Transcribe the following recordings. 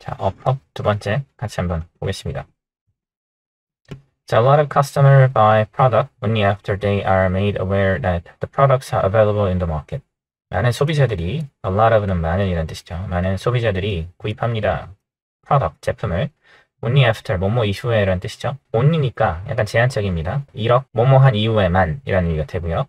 자, 업업 두 번째 같이 한번 보겠습니다. 자, a lot of customers buy product only after they are made aware that the products are available in the market. 많은 소비자들이, a lot of는 많은이라는 뜻이죠. 많은 소비자들이 구입합니다. product, 제품을 only after, 뭐뭐 이후에라는 뜻이죠. only니까 약간 제한적입니다. 뭐뭐 한 이후에만 이라는 의미가 되고요.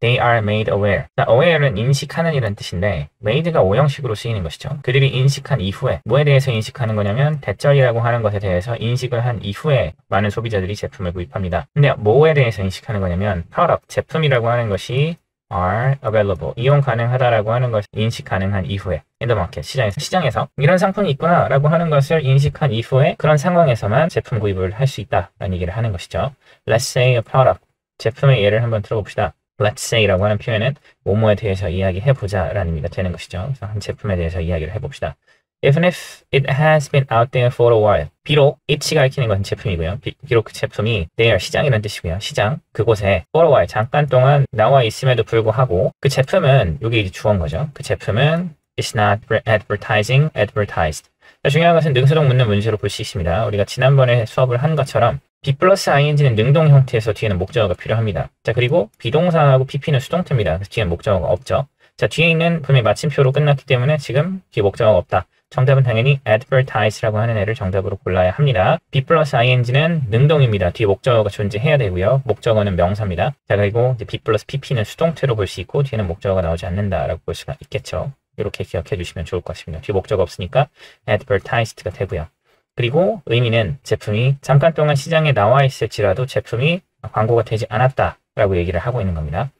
They are made aware. 자, aware는 인식하는 이라는 뜻인데 made가 오형식으로 쓰이는 것이죠. 그들이 인식한 이후에 뭐에 대해서 인식하는 거냐면 대절이라고 하는 것에 대해서 인식을 한 이후에 많은 소비자들이 제품을 구입합니다. 근데 뭐에 대해서 인식하는 거냐면 product, 제품이라고 하는 것이 are available, 이용 가능하다라고 하는 것을 인식 가능한 이후에 in the market, 시장에서 이런 상품이 있구나 라고 하는 것을 인식한 이후에 그런 상황에서만 제품 구입을 할 수 있다라는 얘기를 하는 것이죠. Let's say a product, 제품의 예를 한번 들어봅시다. Let's say라고 하는 표현은 뭐뭐에 대해서 이야기해보자 라는 의미가 되는 것이죠. 그래서 한 제품에 대해서 이야기를 해봅시다. Even if it has been out there for a while. 비록 it가 가리키는 것은 제품이고요. 비록 그 제품이 there, 시장이라는 뜻이고요. 시장, 그곳에 for a while, 잠깐 동안 나와 있음에도 불구하고 그 제품은, 이게 이제 주어인 거죠. 그 제품은 is not advertised. 중요한 것은 능수동 묻는 문제로 볼 수 있습니다. 우리가 지난번에 수업을 한 것처럼 be 플러스 ing는 능동 형태에서 뒤에는 목적어가 필요합니다. 자, 그리고 비동사하고 pp는 수동태입니다. 그래서 뒤에는 목적어가 없죠. 자, 뒤에 있는 분명히 마침표로 끝났기 때문에 지금 뒤에 목적어가 없다. 정답은 당연히 advertise라고 하는 애를 정답으로 골라야 합니다. be 플러스 ing는 능동입니다. 뒤에 목적어가 존재해야 되고요. 목적어는 명사입니다. 자, 그리고 이제 be 플러스 pp는 수동태로 볼 수 있고 뒤에는 목적어가 나오지 않는다라고 볼 수가 있겠죠. 이렇게 기억해 주시면 좋을 것 같습니다. 뒤에 목적어 없으니까 advertised가 되고요. 그리고 의미는 제품이 잠깐 동안 시장에 나와 있을지라도 제품이 광고가 되지 않았다라고 얘기를 하고 있는 겁니다.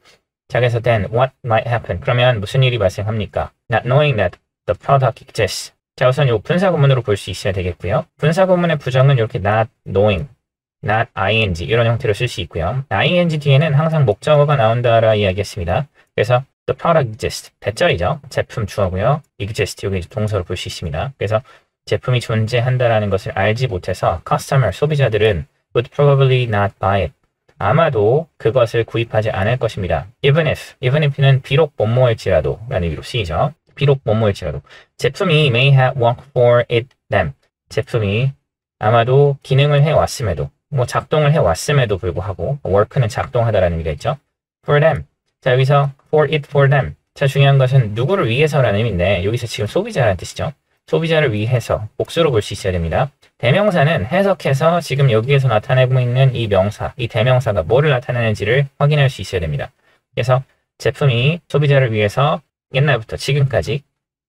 자, 그래서 then what might happen? 그러면 무슨 일이 발생합니까? Not knowing that the product exists. 자, 우선 이 분사구문으로 볼 수 있어야 되겠고요. 분사구문의 부정은 이렇게 not knowing, not ing 이런 형태로 쓸 수 있고요. ing 뒤에는 항상 목적어가 나온다라 이야기했습니다. 그래서 the product exists, 대절이죠. 제품 주어고요. exist, 여기 동사로 볼 수 있습니다. 그래서 제품이 존재한다라는 것을 알지 못해서 customer, 소비자들은 would probably not buy it. 아마도 그것을 구입하지 않을 것입니다. even if는 비록 뭐뭐일지라도 라는 의미로 쓰이죠. 비록 뭐뭐일지라도. 제품이 may have worked for it them. 제품이 아마도 기능을 해왔음에도, 작동을 해왔음에도 불구하고, work는 작동하다라는 의미가 있죠. for them. 자, 여기서 for it for them. 자, 중요한 것은 누구를 위해서라는 의미인데, 여기서 지금 소비자라는 뜻이죠. 소비자를 위해서 복수로 볼 수 있어야 됩니다. 대명사는 해석해서 지금 여기에서 나타내고 있는 이 명사, 이 대명사가 뭐를 나타내는지를 확인할 수 있어야 됩니다. 그래서 제품이 소비자를 위해서 옛날부터 지금까지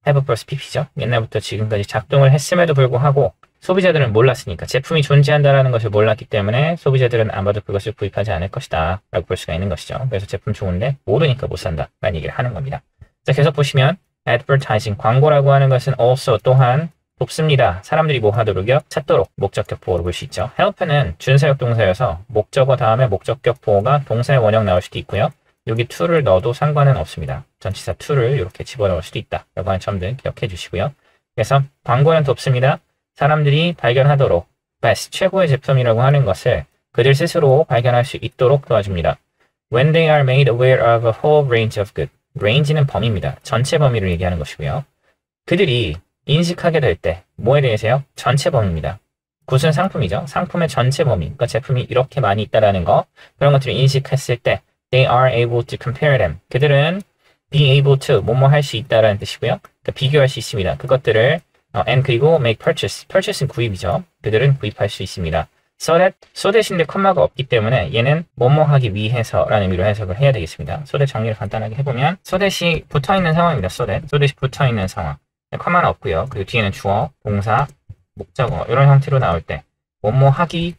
have plus pp죠. 옛날부터 지금까지 작동을 했음에도 불구하고 소비자들은 몰랐으니까, 제품이 존재한다는 것을 몰랐기 때문에 소비자들은 아마도 그것을 구입하지 않을 것이다 라고 볼 수가 있는 것이죠. 그래서 제품 좋은데 모르니까 못 산다 라는 얘기를 하는 겁니다. 자, 계속 보시면 advertising, 광고라고 하는 것은 also, 또한 돕습니다. 사람들이 뭐 하도록요? 찾도록, 목적격 보호로 볼 수 있죠. help는 준사역 동사여서 목적어 다음에 목적격 보호가 동사의 원형 나올 수도 있고요. 여기 to를 넣어도 상관은 없습니다. 전치사 to를 이렇게 집어넣을 수도 있다 라고 하는 점들 기억해 주시고요. 그래서 광고는 돕습니다. 사람들이 발견하도록 best, 최고의 제품이라고 하는 것을 그들 스스로 발견할 수 있도록 도와줍니다. When they are made aware of a whole range of good. range는 범위입니다. 전체 범위를 얘기하는 것이고요. 그들이 인식하게 될 때 뭐에 대해서요? 전체 범위입니다. 굿은 상품이죠. 상품의 전체 범위, 그러니까 제품이 이렇게 많이 있다라는 거, 그런 것들을 인식했을 때 they are able to compare them. 그들은 be able to, 뭐뭐 할 수 있다라는 뜻이고요. 그러니까 비교할 수 있습니다. 그것들을 and 그리고 make purchase는 구입이죠. 그들은 구입할 수 있습니다. so that인데 컴마가 없기 때문에 얘는 뭐뭐 하기 위해서라는 의미로 해석을 해야 되겠습니다. so that 정리를 간단하게 해보면 so that이 붙어있는 상황입니다. so that이 붙어있는 상황. 컴마는 없고요. 그리고 뒤에는 주어, 동사, 목적어 이런 형태로 나올 때 뭐뭐 하기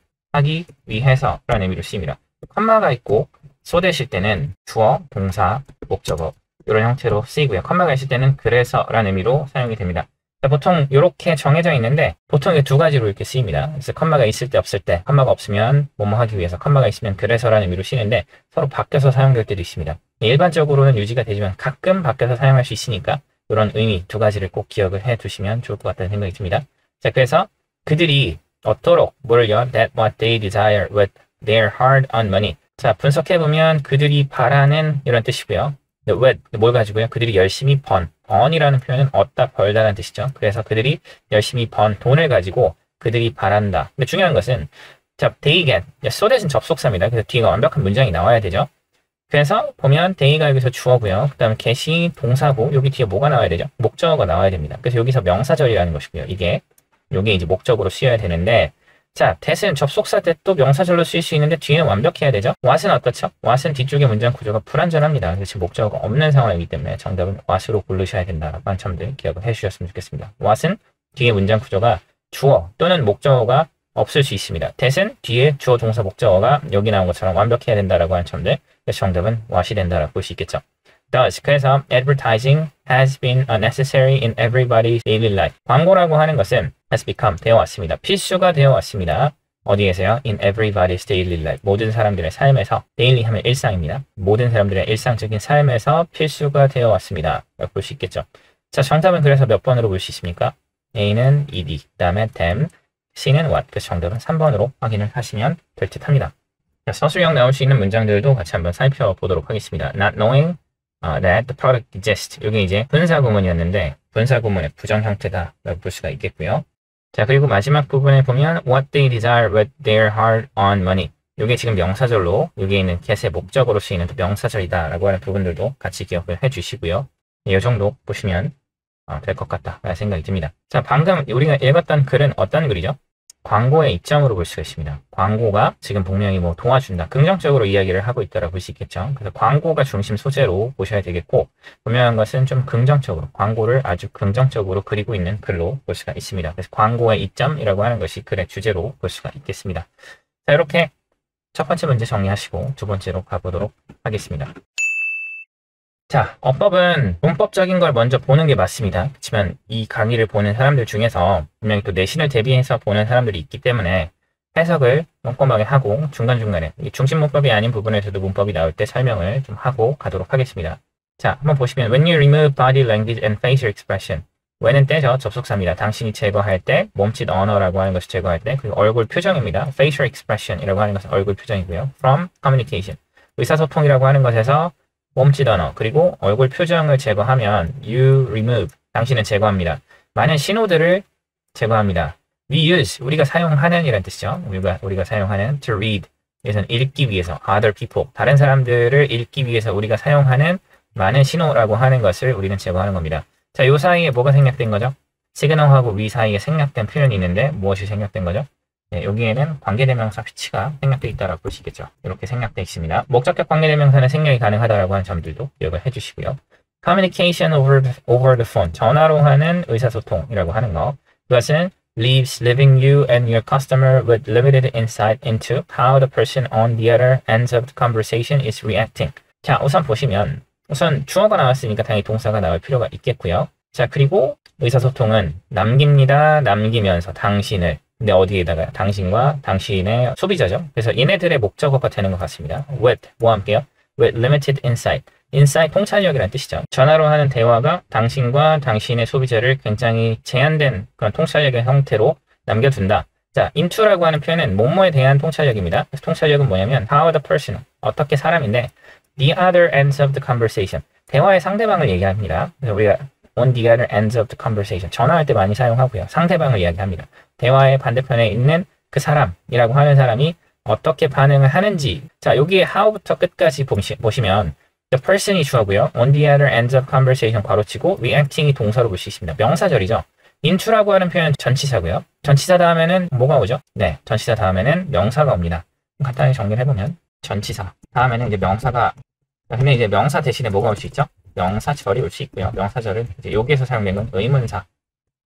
위해서라는 의미로 쓰입니다. 컴마가 있고 so that일 때는 주어, 동사, 목적어 이런 형태로 쓰이고요. 컴마가 있을 때는 그래서라는 의미로 사용이 됩니다. 보통 이렇게 정해져 있는데 보통 이게 두 가지로 이렇게 쓰입니다. 그래서 컴마가 있을 때 없을 때, 컴마가 없으면 뭐뭐 하기 위해서, 컴마가 있으면 그래서라는 의미로 쓰이는데 서로 바뀌어서 사용될 때도 있습니다. 일반적으로는 유지가 되지만 가끔 바뀌어서 사용할 수 있으니까 이런 의미 두 가지를 꼭 기억을 해 두시면 좋을 것 같다는 생각이 듭니다. 자, 그래서 그들이 어떠록 뭐를요? That what they desire with their hard-earned money. 자, 분석해보면 그들이 바라는 이런 뜻이고요. with 뭘 가지고요? 그들이 열심히 번. earn이라는 표현은 얻다, 벌다라는 뜻이죠. 그래서 그들이 열심히 번 돈을 가지고 그들이 바란다. 근데 중요한 것은 자, they get. so that은 접속사입니다. 그래서 뒤가 완벽한 문장이 나와야 되죠. 그래서 보면 they가 여기서 주어고요. 그 다음에 get이 동사고 여기 뒤에 뭐가 나와야 되죠? 목적어가 나와야 됩니다. 그래서 여기서 명사절이라는 것이고요. 이게 이제 목적으로 쓰여야 되는데 자, that은 접속사 that도 명사절로 쓰일 수 있는데 뒤에는 완벽해야 되죠. what은 어떻죠? what은 뒤쪽의 문장 구조가 불완전합니다. 그래서 지금 목적어가 없는 상황이기 때문에 정답은 what으로 고르셔야 된다라고 하는 점들 기억을 해주셨으면 좋겠습니다. what은 뒤에 문장 구조가 주어 또는 목적어가 없을 수 있습니다. that은 뒤에 주어 동사 목적어가 여기 나온 것처럼 완벽해야 된다라고 하는 점들. 그래서 정답은 what이 된다라고 볼 수 있겠죠. Thus, 그래서 advertising has been necessary in everybody's daily life. 광고라고 하는 것은 has become 되어 왔습니다. 필수가 되어 왔습니다. 어디에서요? In everybody's daily life. 모든 사람들의 삶에서 daily 하면 일상입니다. 모든 사람들의 일상적인 삶에서 필수가 되어 왔습니다. 라고 볼 수 있겠죠. 자, 정답은 그래서 몇 번으로 볼 수 있습니까? A는 ed, 그 다음에 them, C는 what. 그래서 정답은 3번으로 확인을 하시면 될 듯 합니다. 자, 서술형 나올 수 있는 문장들도 같이 한번 살펴보도록 하겠습니다. Not knowing that the product exists. 여기 이제 분사구문이었는데 분사구문의 부정 형태다 라고 볼 수가 있겠고요. 자, 그리고 마지막 부분에 보면 what they desire with their hard-earned money. 이게 지금 명사절로 여기 있는 get의 목적으로 쓰이는 명사절이다 라고 하는 부분들도 같이 기억을 해주시고요. 이 정도 보시면 될 것 같다 라는 생각이 듭니다. 자, 방금 우리가 읽었던 글은 어떤 글이죠? 광고의 입장으로 볼 수가 있습니다. 광고가 지금 분명히 뭐 도와준다, 긍정적으로 이야기를 하고 있다라고 볼 수 있겠죠. 그래서 광고가 중심 소재로 보셔야 되겠고 분명한 것은 좀 긍정적으로 광고를 아주 긍정적으로 그리고 있는 글로 볼 수가 있습니다. 그래서 광고의 이점이라고 하는 것이 글의 주제로 볼 수가 있겠습니다. 자, 이렇게 첫 번째 문제 정리하시고 두 번째로 가보도록 하겠습니다. 자, 어법은 문법적인 걸 먼저 보는 게 맞습니다. 그렇지만 이 강의를 보는 사람들 중에서 분명히 또 내신을 대비해서 보는 사람들이 있기 때문에 해석을 꼼꼼하게 하고 중간중간에 중심 문법이 아닌 부분에서도 문법이 나올 때 설명을 좀 하고 가도록 하겠습니다. 자, 한번 보시면 When you remove body language and facial expression. when은 때죠. 접속사입니다. 당신이 제거할 때, 몸짓 언어라고 하는 것을 제거할 때, 그리고 얼굴 표정입니다. facial expression이라고 하는 것은 얼굴 표정이고요. from communication. 의사소통이라고 하는 것에서 몸짓 언어, 그리고 얼굴 표정을 제거하면 you remove, 당신은 제거합니다. 많은 신호들을 제거합니다. we use, 우리가 사용하는 이란 뜻이죠. 우리가 사용하는 to read, 이것은 읽기 위해서 other people, 다른 사람들을 읽기 위해서 우리가 사용하는 많은 신호라고 하는 것을 우리는 제거하는 겁니다. 자, 이 사이에 뭐가 생략된 거죠? 시그널하고 we 사이에 생략된 표현이 있는데 무엇이 생략된 거죠? 네, 여기에는 관계대명사 위치가 생략되어 있다고 볼 수 있겠죠. 이렇게 생략되어 있습니다. 목적격 관계대명사는 생략이 가능하다라고 하는 점들도 기억을 해주시고요. Communication over the phone, 전화로 하는 의사소통이라고 하는 거. 그것은 leaving you and your customer with limited insight into how the person on the other end of the conversation is reacting. 자, 우선 보시면 우선 주어가 나왔으니까 당연히 동사가 나올 필요가 있겠고요. 자, 그리고 의사소통은 남깁니다. 남기면서 당신을. 근데 어디에다가 당신과 당신의 소비자죠. 그래서 얘네들의 목적어가 되는 것 같습니다. with, 뭐와 함께요? with limited insight. insight 통찰력이라는 뜻이죠. 전화로 하는 대화가 당신과 당신의 소비자를 굉장히 제한된 그런 통찰력의 형태로 남겨둔다. 자, into라고 하는 표현은 뭐뭐에 대한 통찰력입니다. 그래서 통찰력은 뭐냐면 how the person, 어떻게 사람인데 the other ends of the conversation, 대화의 상대방을 얘기합니다. 그래서 우리가 on the other ends of the conversation, 전화할 때 많이 사용하고요. 상대방을 이야기합니다. 대화의 반대편에 있는 그 사람이라고 하는 사람이 어떻게 반응을 하는지. 자, 여기에 how부터 끝까지 보시면 the person이 주어고요. on the other ends of conversation 괄호치고 reacting이 동사로 볼 수 있습니다. 명사절이죠. into라고 하는 표현은 전치사고요. 전치사 다음에는 뭐가 오죠? 네, 전치사 다음에는 명사가 옵니다. 간단히 정리를 해보면 전치사 다음에는 이제 명사가, 근데 이제 명사 대신에 뭐가 올 수 있죠? 명사절이 올 수 있고요. 명사절은 이제 여기에서 사용된 건 의문사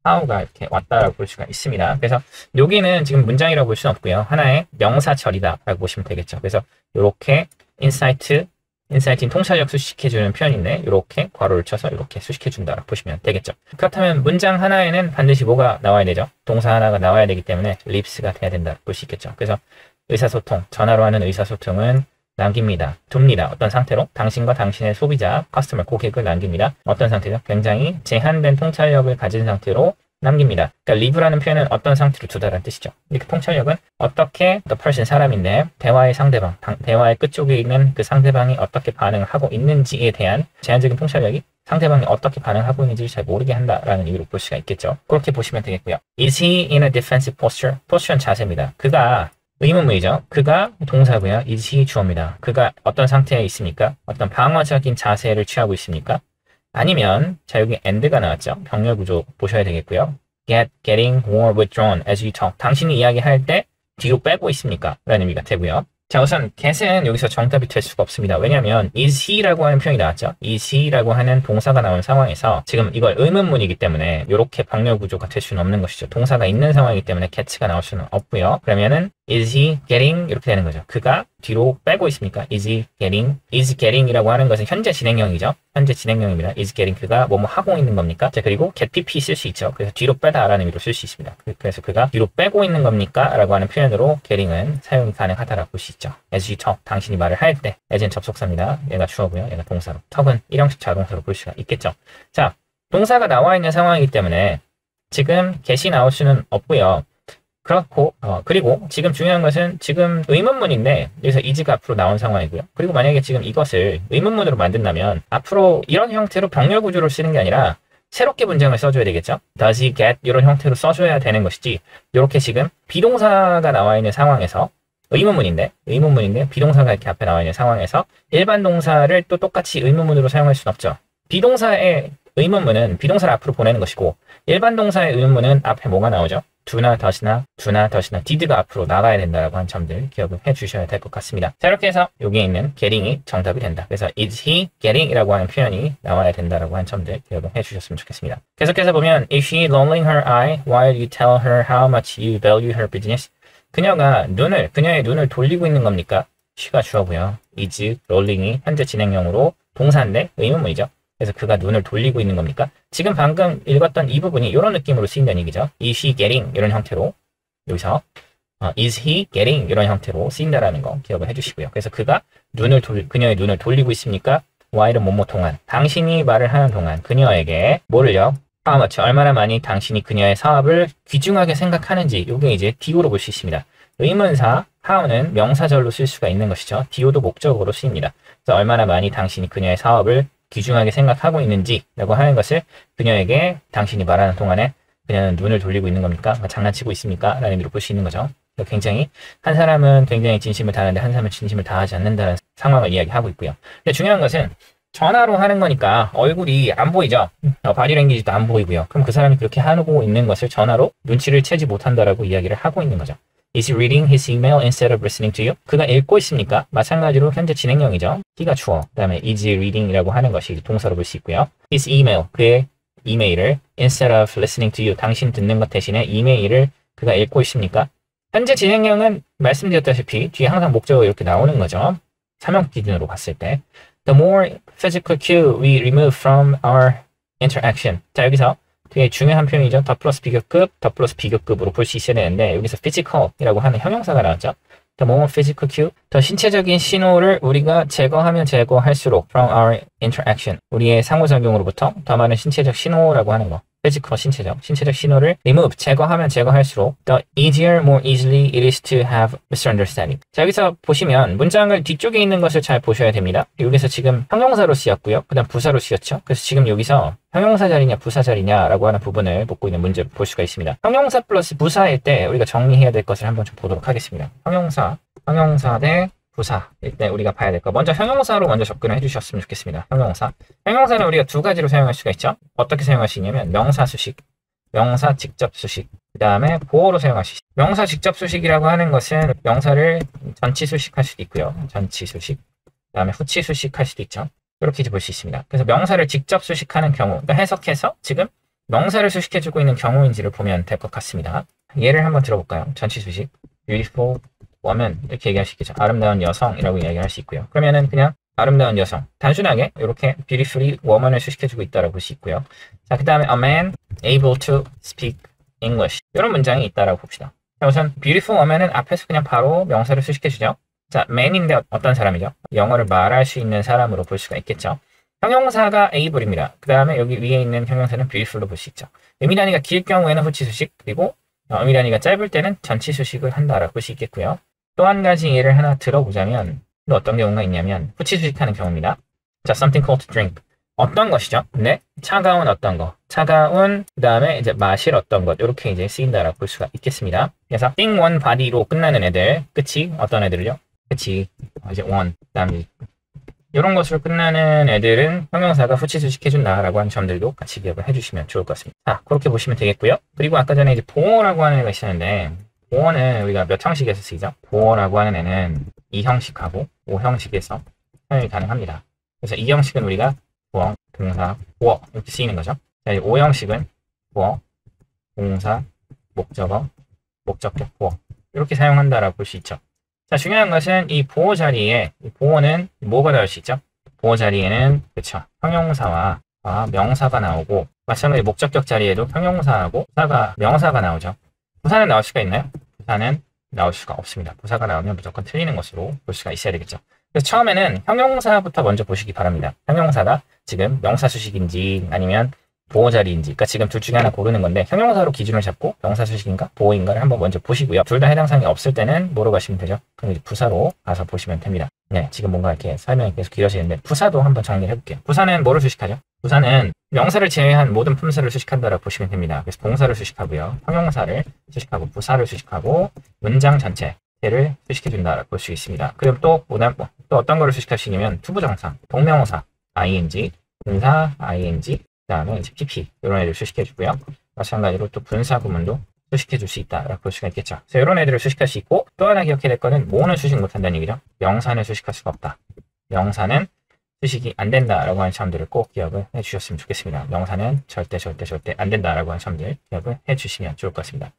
how가 이렇게 왔다라고 볼 수가 있습니다. 그래서 여기는 지금 문장이라고 볼 수는 없고요. 하나의 명사절이다라고 보시면 되겠죠. 그래서 이렇게 인사이트인 통찰력 수식해주는 표현인데 이렇게 괄호를 쳐서 이렇게 수식해준다라고 보시면 되겠죠. 그렇다면 문장 하나에는 반드시 뭐가 나와야 되죠? 동사 하나가 나와야 되기 때문에 lives가 돼야 된다고 볼 수 있겠죠. 그래서 의사소통, 전화로 하는 의사소통은 남깁니다. 둡니다. 어떤 상태로? 당신과 당신의 소비자, 커스터머, 고객을 남깁니다. 어떤 상태죠? 굉장히 제한된 통찰력을 가진 상태로 남깁니다. 그러니까 leave라는 표현은 어떤 상태로 두다라는 뜻이죠. 이렇게 통찰력은 어떻게 the person 사람인데 대화의 상대방, 대화의 끝쪽에 있는 그 상대방이 어떻게 반응을 하고 있는지에 대한 제한적인 통찰력이 상대방이 어떻게 반응하고 있는지를 잘 모르게 한다라는 의미로 볼 수가 있겠죠. 그렇게 보시면 되겠고요. Is he in a defensive posture? 포스처는 자세입니다. 그가 의문문이죠. 그가 동사고요. is he 주어입니다. 그가 어떤 상태에 있습니까? 어떤 방어적인 자세를 취하고 있습니까? 아니면 자 여기 and가 나왔죠. 병렬 구조 보셔야 되겠고요. getting more withdrawn as you talk. 당신이 이야기할 때 뒤로 빼고 있습니까? 라는 의미가 되고요. 자 우선 get은 여기서 정답이 될 수가 없습니다. 왜냐하면 is he라고 하는 표현이 나왔죠. is he라고 하는 동사가 나온 상황에서 지금 이걸 의문문이기 때문에 이렇게 병렬 구조가 될 수는 없는 것이죠. 동사가 있는 상황이기 때문에 get가 나올 수는 없고요. 그러면은 is he getting 이렇게 되는 거죠. 그가 뒤로 빼고 있습니까? is he getting이라고 하는 것은 현재 진행형이죠. 현재 진행형입니다. is getting 그가 뭐뭐 하고 있는 겁니까? 자 그리고 get pp 쓸 수 있죠. 그래서 뒤로 빼다라는 의미로 쓸 수 있습니다. 그래서 그가 뒤로 빼고 있는 겁니까? 라고 하는 표현으로 getting은 사용이 가능하다라고 볼 수 있죠. as you talk 당신이 말을 할 때 as는 접속사입니다. 얘가 주어고요. 얘가 동사로. talk은 일형식 자동사로 볼 수가 있겠죠. 자 동사가 나와 있는 상황이기 때문에 지금 get이 나올 수는 없고요. 그렇고 그리고 지금 중요한 것은 지금 의문문인데 여기서 is가 앞으로 나온 상황이고요. 그리고 만약에 지금 이것을 의문문으로 만든다면 앞으로 이런 형태로 병렬 구조로 쓰는 게 아니라 새롭게 문장을 써줘야 되겠죠. does he get 이런 형태로 써줘야 되는 것이지 이렇게 지금 비동사가 나와 있는 상황에서 의문문인데 비동사가 이렇게 앞에 나와 있는 상황에서 일반 동사를 또 똑같이 의문문으로 사용할 수는 없죠. 비동사의 의문문은 비동사를 앞으로 보내는 것이고 일반 동사의 의문문은 앞에 뭐가 나오죠? do나 does나 did가 앞으로 나가야 된다라고 한 점들 기억을 해 주셔야 될 것 같습니다. 자 이렇게 해서 여기에 있는 getting이 정답이 된다. 그래서 is he getting 이라고 하는 표현이 나와야 된다라고 한 점들 기억을 해 주셨으면 좋겠습니다. 계속해서 보면 is she rolling her eye while you tell her how much you value her business? 그녀의 눈을 돌리고 있는 겁니까? she가 주어고요. is rolling이 현재 진행형으로 동사인데 의문문이죠. 그래서 그가 눈을 돌리고 있는 겁니까? 지금 방금 읽었던 이 부분이 이런 느낌으로 쓰인다는 얘기죠. Is he getting 이런 형태로 여기서 is he getting 이런 형태로 쓰인다라는 거 기억을 해주시고요. 그래서 그가 그녀의 눈을 돌리고 있습니까? while은 뭐뭐 동안 당신이 말을 하는 동안 그녀에게 뭐를요? how much 얼마나 많이 당신이 그녀의 사업을 귀중하게 생각하는지 이게 이제 do로 볼 수 있습니다. 의문사 how는 명사절로 쓸 수가 있는 것이죠. do도 목적어로 쓰입니다. 그래서 얼마나 많이 당신이 그녀의 사업을 귀중하게 생각하고 있는지 라고 하는 것을 그녀에게 당신이 말하는 동안에 그녀는 눈을 돌리고 있는 겁니까? 장난치고 있습니까? 라는 의미로 볼 수 있는 거죠. 굉장히 한 사람은 굉장히 진심을 다하는데 한 사람은 진심을 다하지 않는다는 상황을 이야기하고 있고요. 근데 중요한 것은 전화로 하는 거니까 얼굴이 안 보이죠? 바디랭귀지도 안 보이고요. 그럼 그 사람이 그렇게 하고 있는 것을 전화로 눈치를 채지 못한다라고 이야기를 하고 있는 거죠. Is he reading his email instead of listening to you? 그가 읽고 있습니까? 마찬가지로 현재 진행형이죠. he가 주어, 그 다음에 is he reading이라고 하는 것이 동사로 볼 수 있고요. his email, 그의 이메일을 instead of listening to you, 당신 듣는 것 대신에 이메일을 그가 읽고 있습니까? 현재 진행형은 말씀드렸다시피 뒤에 항상 목적어 이렇게 나오는 거죠. 사명 기준으로 봤을 때. The more physical cue we remove from our interaction. 자, 여기서 되게 중요한 표현이죠. 더 플러스 비교급으로 볼 수 있어야 되는데 여기서 physical이라고 하는 형용사가 나왔죠. The more physical cue, 더 신체적인 신호를 우리가 제거하면 제거할수록 from our interaction, 우리의 상호작용으로부터 더 많은 신체적 신호라고 하는 거. physical, 신체적 신호를 remove, 제거하면 제거할수록 the easier, more easily it is to have misunderstanding. 자, 여기서 보시면 문장을 뒤쪽에 있는 것을 잘 보셔야 됩니다. 여기서 지금 형용사로 쓰였고요. 그 다음 부사로 쓰였죠. 그래서 지금 여기서 형용사 자리냐 부사 자리냐라고 하는 부분을 묻고 있는 문제를 볼 수가 있습니다. 형용사 플러스 부사일 때 우리가 정리해야 될 것을 한번 좀 보도록 하겠습니다. 형용사 대 부사. 일단 우리가 봐야 될 거. 먼저 형용사로 먼저 접근을 해주셨으면 좋겠습니다. 형용사는 우리가 두 가지로 사용할 수가 있죠. 어떻게 사용할 수 있냐면 명사 수식, 명사 직접 수식, 그 다음에 보어로 사용할 수 있어요. 명사 직접 수식이라고 하는 것은 명사를 전치 수식할 수도 있고요. 전치 수식, 그 다음에 후치 수식할 수도 있죠. 이렇게 이제 볼 수 있습니다. 그래서 명사를 직접 수식하는 경우, 그러니까 해석해서 지금 명사를 수식해주고 있는 경우인지를 보면 될 것 같습니다. 예를 한번 들어볼까요? 전치 수식, beautiful woman 이렇게 얘기할 수 있겠죠. 아름다운 여성이라고 이야기할 수 있고요. 그러면은 그냥 아름다운 여성, 단순하게 이렇게 beautifully woman을 수식해주고 있다라고 볼 수 있고요. 자, 그 다음에 a man able to speak English 이런 문장이 있다라고 봅시다. 자, 우선 beautiful woman은 앞에서 그냥 바로 명사를 수식해주죠. 자, man인데 어떤 사람이죠? 영어를 말할 수 있는 사람으로 볼 수가 있겠죠. 형용사가 able입니다. 그 다음에 여기 위에 있는 형용사는 beautiful로 볼 수 있죠. 의미단위가 길 경우에는 후치 수식, 그리고 의미단위가 짧을 때는 전치 수식을 한다라고 볼 수 있겠고요. 또 한 가지 예를 하나 들어보자면 또 어떤 경우가 있냐면 후치 수식하는 경우입니다. 자, something cold to drink. 어떤 것이죠? 네, 차가운 어떤 거. 차가운, 그 다음에 이제 마실 어떤 것. 이렇게 이제 쓰인다라고 볼 수가 있겠습니다. 그래서 thing one body로 끝나는 애들. 끝이 어떤 애들을요? 끝이 이제 one. 그 다음에 이런 것으로 끝나는 애들은 형용사가 후치 수식해준다라고 하는 점들도 같이 기억을 해주시면 좋을 것 같습니다. 자, 그렇게 보시면 되겠고요. 그리고 아까 전에 이제 보어라고 하는 애가 있었는데, 보어는 우리가 몇 형식에서 쓰이죠? 보어라고 하는 애는 2형식하고 5형식에서 사용이 가능합니다. 그래서 2형식은 우리가 보어, 동사, 보어 이렇게 쓰이는 거죠. 자, 5형식은 보어, 동사, 목적어, 목적격 보어 이렇게 사용한다라고 볼 수 있죠. 자, 중요한 것은 이 보어 자리에, 이 보어는 뭐가 나올 수 있죠? 보어 자리에는, 그쵸, 형용사와 명사가 나오고, 마찬가지로 목적격 자리에도 형용사하고 명사가 나오죠. 부사는 나올 수가 있나요? 부사는 나올 수가 없습니다. 부사가 나오면 무조건 틀리는 것으로 볼 수가 있어야 되겠죠. 그래서 처음에는 형용사부터 먼저 보시기 바랍니다. 형용사가 지금 명사 수식인지 아니면 보어 자리인지, 그러니까 지금 둘 중에 하나 고르는 건데 형용사로 기준을 잡고 명사 수식인가 보어인가를 한번 먼저 보시고요. 둘 다 해당 사항이 없을 때는 뭐로 가시면 되죠? 그럼 이제 부사로 가서 보시면 됩니다. 네, 지금 뭔가 이렇게 설명이 계속 길어지는데 부사도 한번 정리해 볼게요. 부사는 뭐를 수식하죠? 부사는 명사를 제외한 모든 품사를 수식한다라고 보시면 됩니다. 그래서 동사를 수식하고요, 형용사를 수식하고 부사를 수식하고 문장 전체를 수식해준다라고 볼 수 있습니다. 그럼 또 어떤 거를 수식할 수 있냐면 투부정사, 동명사, ing, 분사, ing, 그 다음에 이제 pp 이런 애들 수식해주고요. 마찬가지로 또 분사 구문도 수식해줄 수 있다라고 볼 수가 있겠죠. 그래서 이런 애들을 수식할 수 있고 또 하나 기억해야 될 거는 뭐는 수식 못한다는 얘기죠. 명사는 수식할 수가 없다. 명사는 수식이 안 된다라고 하는 점들을 꼭 기억을 해주셨으면 좋겠습니다. 명사는 절대 안 된다라고 하는 점들 기억을 해주시면 좋을 것 같습니다.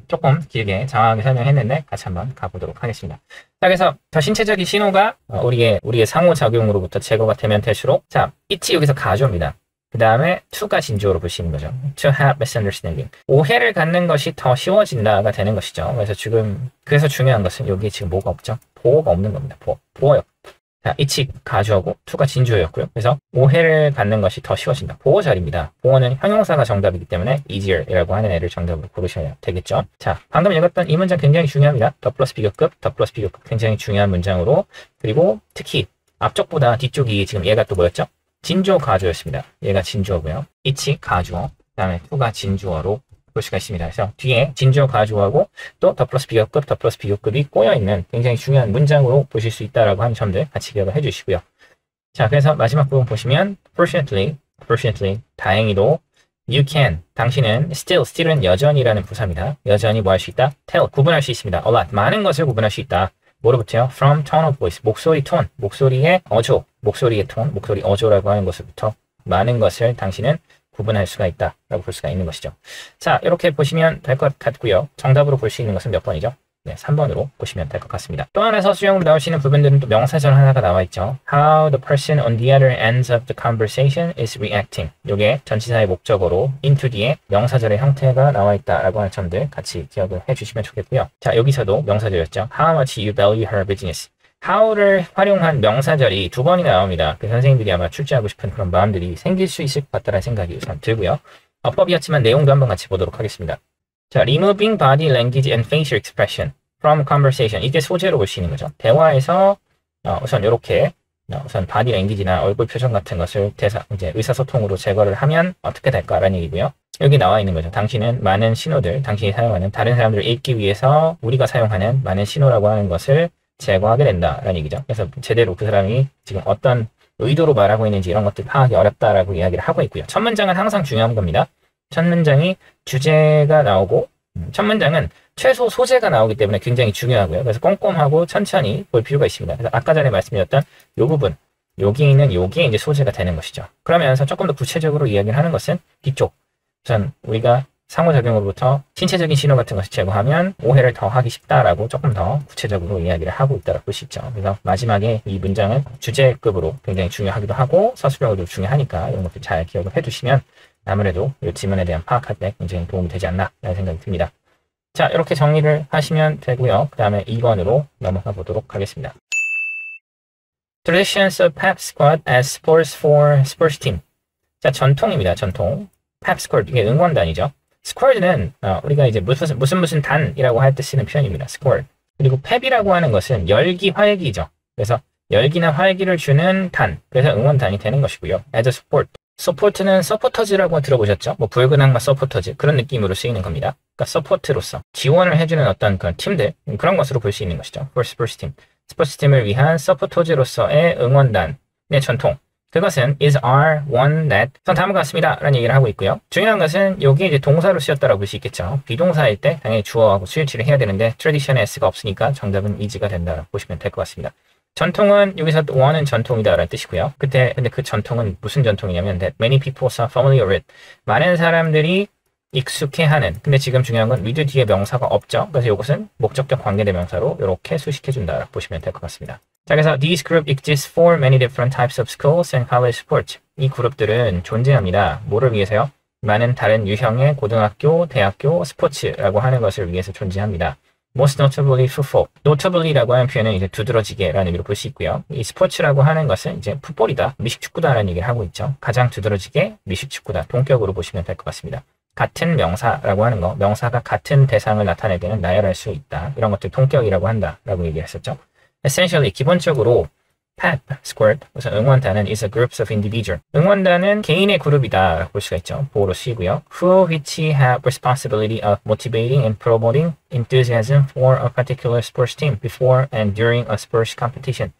조금 길게 장황하게 설명했는데 같이 한번 가보도록 하겠습니다. 자, 그래서 더 신체적인 신호가 우리의 상호작용으로부터 제거가 되면 될수록, 자, it이 여기서 가주어입니다. 그 다음에 to가 진주어로 보시는 거죠. To have misunderstanding. 오해를 갖는 것이 더 쉬워진다가 되는 것이죠. 그래서 중요한 것은 여기에 지금 뭐가 없죠? 보어가 없는 겁니다. 보어요. 자, it이 가주어고 to가 진주어였고요. 그래서 오해를 갖는 것이 더 쉬워진다. 보어 자리입니다. 보어는 형용사가 정답이기 때문에 easier이라고 하는 애를 정답으로 고르셔야 되겠죠. 자, 방금 읽었던 이 문장 굉장히 중요합니다. 더 플러스 비교급 굉장히 중요한 문장으로, 그리고 특히 앞쪽보다 뒤쪽이 지금 얘가 또 뭐였죠? 진주어 가주어였습니다. 얘가 진주어고요. it이 가주어, 그 다음에 to가 진주어로 볼 수가 있습니다. 그래서 뒤에 진주어 가주어하고 또 더 플러스 비교급이 꼬여있는 굉장히 중요한 문장으로 보실 수 있다라고 하는 점들 같이 기억을 해주시고요. 자, 그래서 마지막 부분 보시면 fortunately, 다행히도 you can, 당신은 still은 여전히라는 부사입니다. 여전히 뭐 할 수 있다? tell, 구분할 수 있습니다. a lot, 많은 것을 구분할 수 있다. 뭐로부터요? From tone of voice, 목소리 톤, 목소리의 어조, 목소리 어조라고 하는 것부터 많은 것을 당신은 구분할 수가 있다라고 볼 수가 있는 것이죠. 자, 이렇게 보시면 될 것 같고요. 정답으로 볼 수 있는 것은 몇 번이죠? 네, 3번으로 보시면 될 것 같습니다. 또 하나 서술형으로 나올 수 있는 부분들은 또 명사절 하나가 나와 있죠. How the person on the other ends of the conversation is reacting. 요게 전치사의 목적어로 into 뒤에 명사절의 형태가 나와 있다라고 하는 점들 같이 기억을 해주시면 좋겠고요. 자, 여기서도 명사절이었죠. How much you value her business. how를 활용한 명사절이 2번이나 나옵니다. 그 선생님들이 아마 출제하고 싶은 그런 마음들이 생길 수 있을 것 같다는 생각이 우선 들고요. 어법이었지만 내용도 한번 같이 보도록 하겠습니다. 자, removing body language and facial expression from conversation. 이게 소재로 볼 수 있는 거죠. 대화에서 우선 이렇게 우선 body language나 얼굴 표정 같은 것을 이제 의사소통으로 제거를 하면 어떻게 될까라는 얘기고요. 여기 나와 있는 거죠. 당신은 많은 신호들, 당신이 사용하는 다른 사람들을 읽기 위해서 우리가 사용하는 많은 신호라고 하는 것을 제거하게 된다라는 얘기죠. 그래서 제대로 그 사람이 지금 어떤 의도로 말하고 있는지 이런 것들 파악이 어렵다라고 이야기를 하고 있고요. 첫 문장은 항상 중요한 겁니다. 첫 문장이 주제가 나오고 첫 문장은 최소 소재가 나오기 때문에 굉장히 중요하고요. 그래서 꼼꼼하고 천천히 볼 필요가 있습니다. 그래서 아까 전에 말씀드렸던 이 부분, 여기 있는 요게 이제 소재가 되는 것이죠. 그러면서 조금 더 구체적으로 이야기를 하는 것은 뒤쪽. 우선 우리가 상호작용으로부터 신체적인 신호 같은 것을 제거하면 오해를 더 하기 쉽다라고 조금 더 구체적으로 이야기를 하고 있다고 볼 수 있죠. 그래서 마지막에 이 문장은 주제급으로 굉장히 중요하기도 하고 서술형으로 중요하니까 이런 것들 잘 기억을 해두시면 아무래도 이 지문에 대한 파악할 때 굉장히 도움이 되지 않나 라는 생각이 듭니다. 자, 이렇게 정리를 하시면 되고요. 그 다음에 2번으로 넘어가 보도록 하겠습니다. Traditions of pep squad as sports for sports team. 자, 전통입니다. 전통. pep squad, 이게 응원단이죠. squad는 우리가 이제 무슨 단이라고 할 때 쓰는 표현입니다. squad. 그리고 pep이라고 하는 것은 열기, 활기죠. 그래서 열기나 활기를 주는 단, 그래서 응원단이 되는 것이고요. as a support. support는 supporters라고 들어보셨죠? 뭐 붉은 악마 supporters 그런 느낌으로 쓰이는 겁니다. 그러니까 support로서 지원을 해주는 어떤 그런 팀들 그런 것으로 볼 수 있는 것이죠. for sports team. 스포츠 팀을 위한 supporters로서의 응원단의 전통. 그것은 is our one that 다음과 같습니다. 라는 얘기를 하고 있고요. 중요한 것은 여기 이제 동사로 쓰였다라고 볼 수 있겠죠. 비동사일 때 당연히 주어하고 수일치를 해야 되는데 tradition에 s가 없으니까 정답은 is가 된다라고 보시면 될 것 같습니다. 전통은 여기서 one은 전통이다 라는 뜻이고요. 근데 그 전통은 무슨 전통이냐면 that many people are familiar with. 많은 사람들이 익숙해하는. 근데 지금 중요한 건 with 뒤에 명사가 없죠. 그래서 이것은 목적격 관계대명사로 이렇게 수식해준다라고 보시면 될 것 같습니다. 자, 그래서 these group exist for many different types of schools and college sports. 이 그룹들은 존재합니다. 뭐를 위해서요? 많은 다른 유형의 고등학교, 대학교, 스포츠라고 하는 것을 위해서 존재합니다. Most notably football. notably라고 하는 표현은 이제 두드러지게라는 의미로 볼 수 있고요. 이 스포츠라고 하는 것은 이제 풋볼이다, 미식축구다라는 얘기를 하고 있죠. 가장 두드러지게 미식축구다. 동격으로 보시면 될 것 같습니다. 같은 명사라고 하는 거, 명사가 같은 대상을 나타낼 때는 나열할 수 있다. 이런 것들 동격이라고 한다라고 얘기했었죠. Essentially, 기본적으로 pep squad, 우선 응원단은 is a group of individual. 응원단은 개인의 그룹이다라고 볼 수가 있죠. 보호로 쓰이고요. Who which have responsibility of motivating and promoting enthusiasm for a particular sports team before and during a sports competition.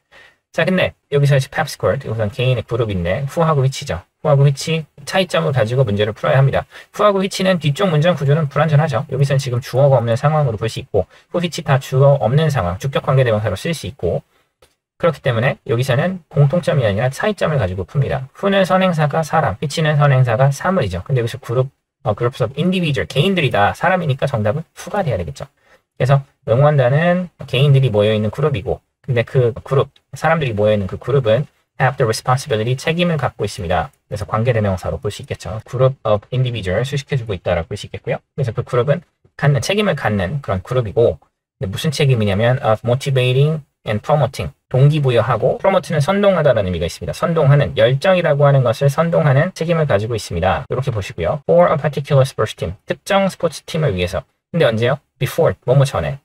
자, 근데 여기서 pep squad, 우선 개인의 그룹인데 who하고 which죠. who하고 which 차이점을 가지고 문제를 풀어야 합니다. who하고 which는 뒤쪽 문장 구조는 불완전하죠. 여기서는 지금 주어가 없는 상황으로 볼 수 있고 who, which 다 주어 없는 상황, 주격 관계대명사로 쓸 수 있고 그렇기 때문에 여기서는 공통점이 아니라 차이점을 가지고 풉니다. who는 선행사가 사람, which는 선행사가 사물이죠. 근데 여기서 groups of individual, 개인들이다. 사람이니까 정답은 who가 돼야 되겠죠. 그래서 응원단은 개인들이 모여있는 그룹이고 근데 그 그룹, 사람들이 모여있는 그 그룹은 have the responsibility, 책임을 갖고 있습니다. 그래서 관계대명사로 볼 수 있겠죠. group of individual 수식해주고 있다라고 볼 수 있겠고요. 그래서 그 그룹은 책임을 갖는 그런 그룹이고 근데 무슨 책임이냐면 of motivating and promoting, 동기부여하고 promote는 선동하다라는 의미가 있습니다. 선동하는, 열정이라고 하는 것을 선동하는 책임을 가지고 있습니다. 이렇게 보시고요. For a particular sports team, 특정 스포츠 팀을 위해서. 근데 언제요? Before, 뭐뭐 전에.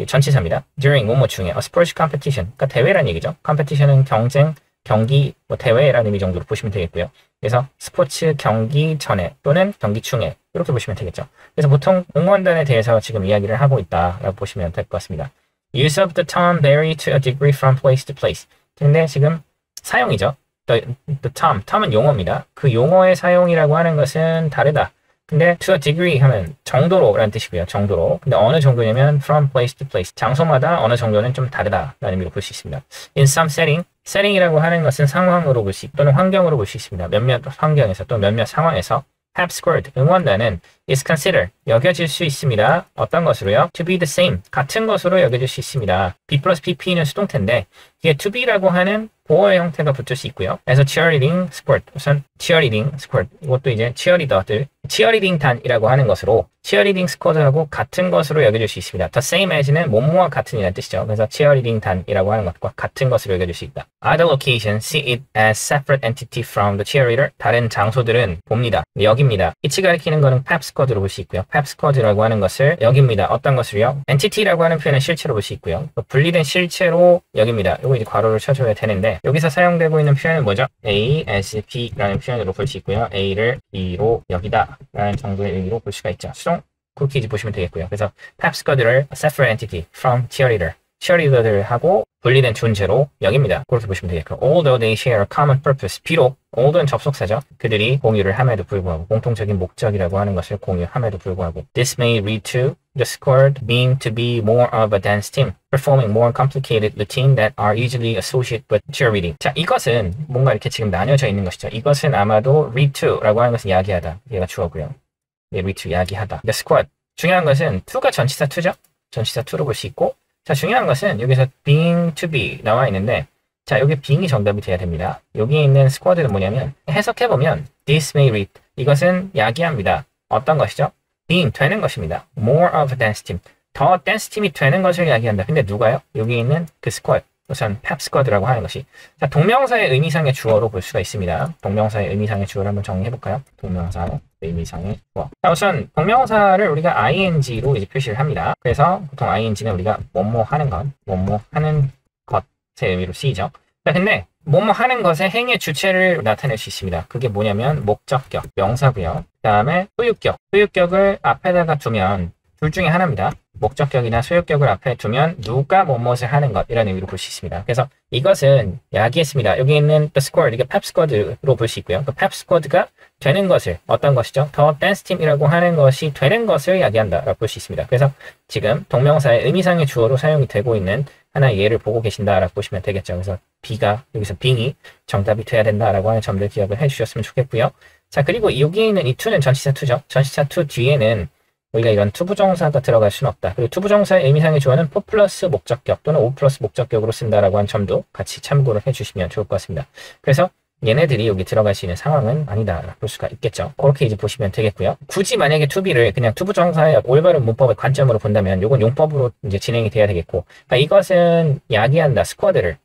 전치사입니다. During, 뭐뭐 중에. A sports competition, 그러니까 대회란 얘기죠. competition은 경쟁, 경기, 뭐 대회라는 의미 정도로 보시면 되겠고요. 그래서 스포츠 경기 전에 또는 경기 중에 이렇게 보시면 되겠죠. 그래서 보통 응원단에 대해서 지금 이야기를 하고 있다라고 보시면 될 것 같습니다. Use of the term vary to a degree from place to place. 근데 지금 사용이죠. The term은 용어입니다. 그 용어의 사용이라고 하는 것은 다르다. 근데 to a degree 하면 정도로라는 뜻이고요. 정도로. 근데 어느 정도냐면 from place to place. 장소마다 어느 정도는 좀 다르다라는 의미로 볼 수 있습니다. In some setting, setting이라고 하는 것은 상황으로 볼 수 또는 환경으로 볼 수 있습니다. 몇몇 환경에서 또 몇몇 상황에서 pep squad, 응원단은 is considered, 여겨질 수 있습니다. 어떤 것으로요? To be the same, 같은 것으로 여겨질 수 있습니다. B 플러스 PP는 수동태인데 이게 to be라고 하는 보어의 형태가 붙을 수 있고요. 그래서 cheerleading squad, 우선 cheerleading squad, 이것도 이제 cheerleader들, cheerleading 단이라고 하는 것으로 cheerleading squad하고 같은 것으로 여겨질 수 있습니다. The same as는 뭐뭐와 같은이라는 뜻이죠. 그래서 cheerleading 단이라고 하는 것과 같은 것으로 여겨질 수 있다. Other locations see it as separate entity from the cheerleader. 다른 장소들은 봅니다. 여깁니다. 이치 가리키는 거는 pep squad로 볼 수 있고요. pep squad라고 하는 것을 여깁니다. 어떤 것을요? entity라고 하는 표현은 실체로 볼 수 있고요. 분리된 실체로 여깁니다. 이거 이제 괄호를 쳐줘야 되는데 여기서 사용되고 있는 표현은 뭐죠? A as B라는 표현으로 볼 수 있고요. A를 B로 여기다 라는 정도의 의미로 볼 수가 있죠. 수동 그렇게 이제 보시면 되겠고요. 그래서 pep squad를 separate entity from cheerleader, cheerleader들하고 분리된 존재로 여깁니다. 그렇게 보시면 되겠고, although they share a common purpose, 비록 although는 접속사죠. 그들이 공유를 함에도 불구하고 공통적인 목적이라고 하는 것을 공유함에도 불구하고 this may lead to the squad being to be more of a dance team, performing more complicated routine that are usually associated with cheerleading. 자, 이것은 뭔가 이렇게 지금 나뉘어져 있는 것이죠. 이것은 아마도 lead to라고 하는 것은 이야기하다. 얘가 주어고요. lead to 이야기하다. The squad. 중요한 것은 to가 전치사 to죠. 전치사 to로 볼 수 있고, 자, 중요한 것은 여기서 being to be 나와 있는데, 자, 여기 being이 정답이 돼야 됩니다. 여기에 있는 squad는 뭐냐면 해석해보면 this may lead, 이것은 야기합니다. 어떤 것이죠? being, 되는 것입니다. more of a dance team, 더 댄스 팀이 되는 것을 이야기한다. 근데 누가요? 여기 있는 그 squad, 우선 펩스쿼드라고 하는 것이. 자, 동명사의 의미상의 주어로 볼 수가 있습니다. 동명사의 의미상의 주어를 한번 정리해볼까요? 동명사의 의미상의 주어. 자, 우선 동명사를 우리가 ing로 이제 표시를 합니다. 그래서 보통 ing는 우리가 뭐뭐 하는 것, 뭐뭐 하는 것의 의미로 쓰이죠. 자, 근데 뭐뭐 하는 것의 행의 주체를 나타낼 수 있습니다. 그게 뭐냐면 목적격, 명사고요. 그 다음에 소유격, 소유격을 앞에다가 두면 둘 중에 하나입니다. 목적격이나 소유격을 앞에 두면 누가 무엇을 하는 것 이런 의미로 볼 수 있습니다. 그래서 이것은 야기했습니다. 여기 있는 the squad, 이게 pep squad로 볼 수 있고요. 그 pep squad가 되는 것을 어떤 것이죠? 더 댄스 팀이라고 하는 것이 되는 것을 야기한다라고 볼 수 있습니다. 그래서 지금 동명사의 의미상의 주어로 사용이 되고 있는 하나의 예를 보고 계신다라고 보시면 되겠죠. 그래서 B가 여기서 being이 정답이 돼야 된다라고 하는 점들 기억을 해주셨으면 좋겠고요. 자, 그리고 여기에 있는 이 to는 전치사 to죠. 전치사 to 뒤에는 우리가 이런 투부정사가 들어갈 수는 없다. 그리고 투부정사의 의미상의 주어는 for 플러스 목적격 또는 o 플러스 목적격으로 쓴다라고 하는 점도 같이 참고를 해주시면 좋을 것 같습니다. 그래서 얘네들이 여기 들어갈 수 있는 상황은 아니다 볼 수가 있겠죠. 그렇게 이제 보시면 되겠고요. 굳이 만약에 투비를 그냥 투부정사의 올바른 문법의 관점으로 본다면 이건 용법으로 이제 진행이 돼야 되겠고, 그러니까 이것은 야기한다. 스쿼드를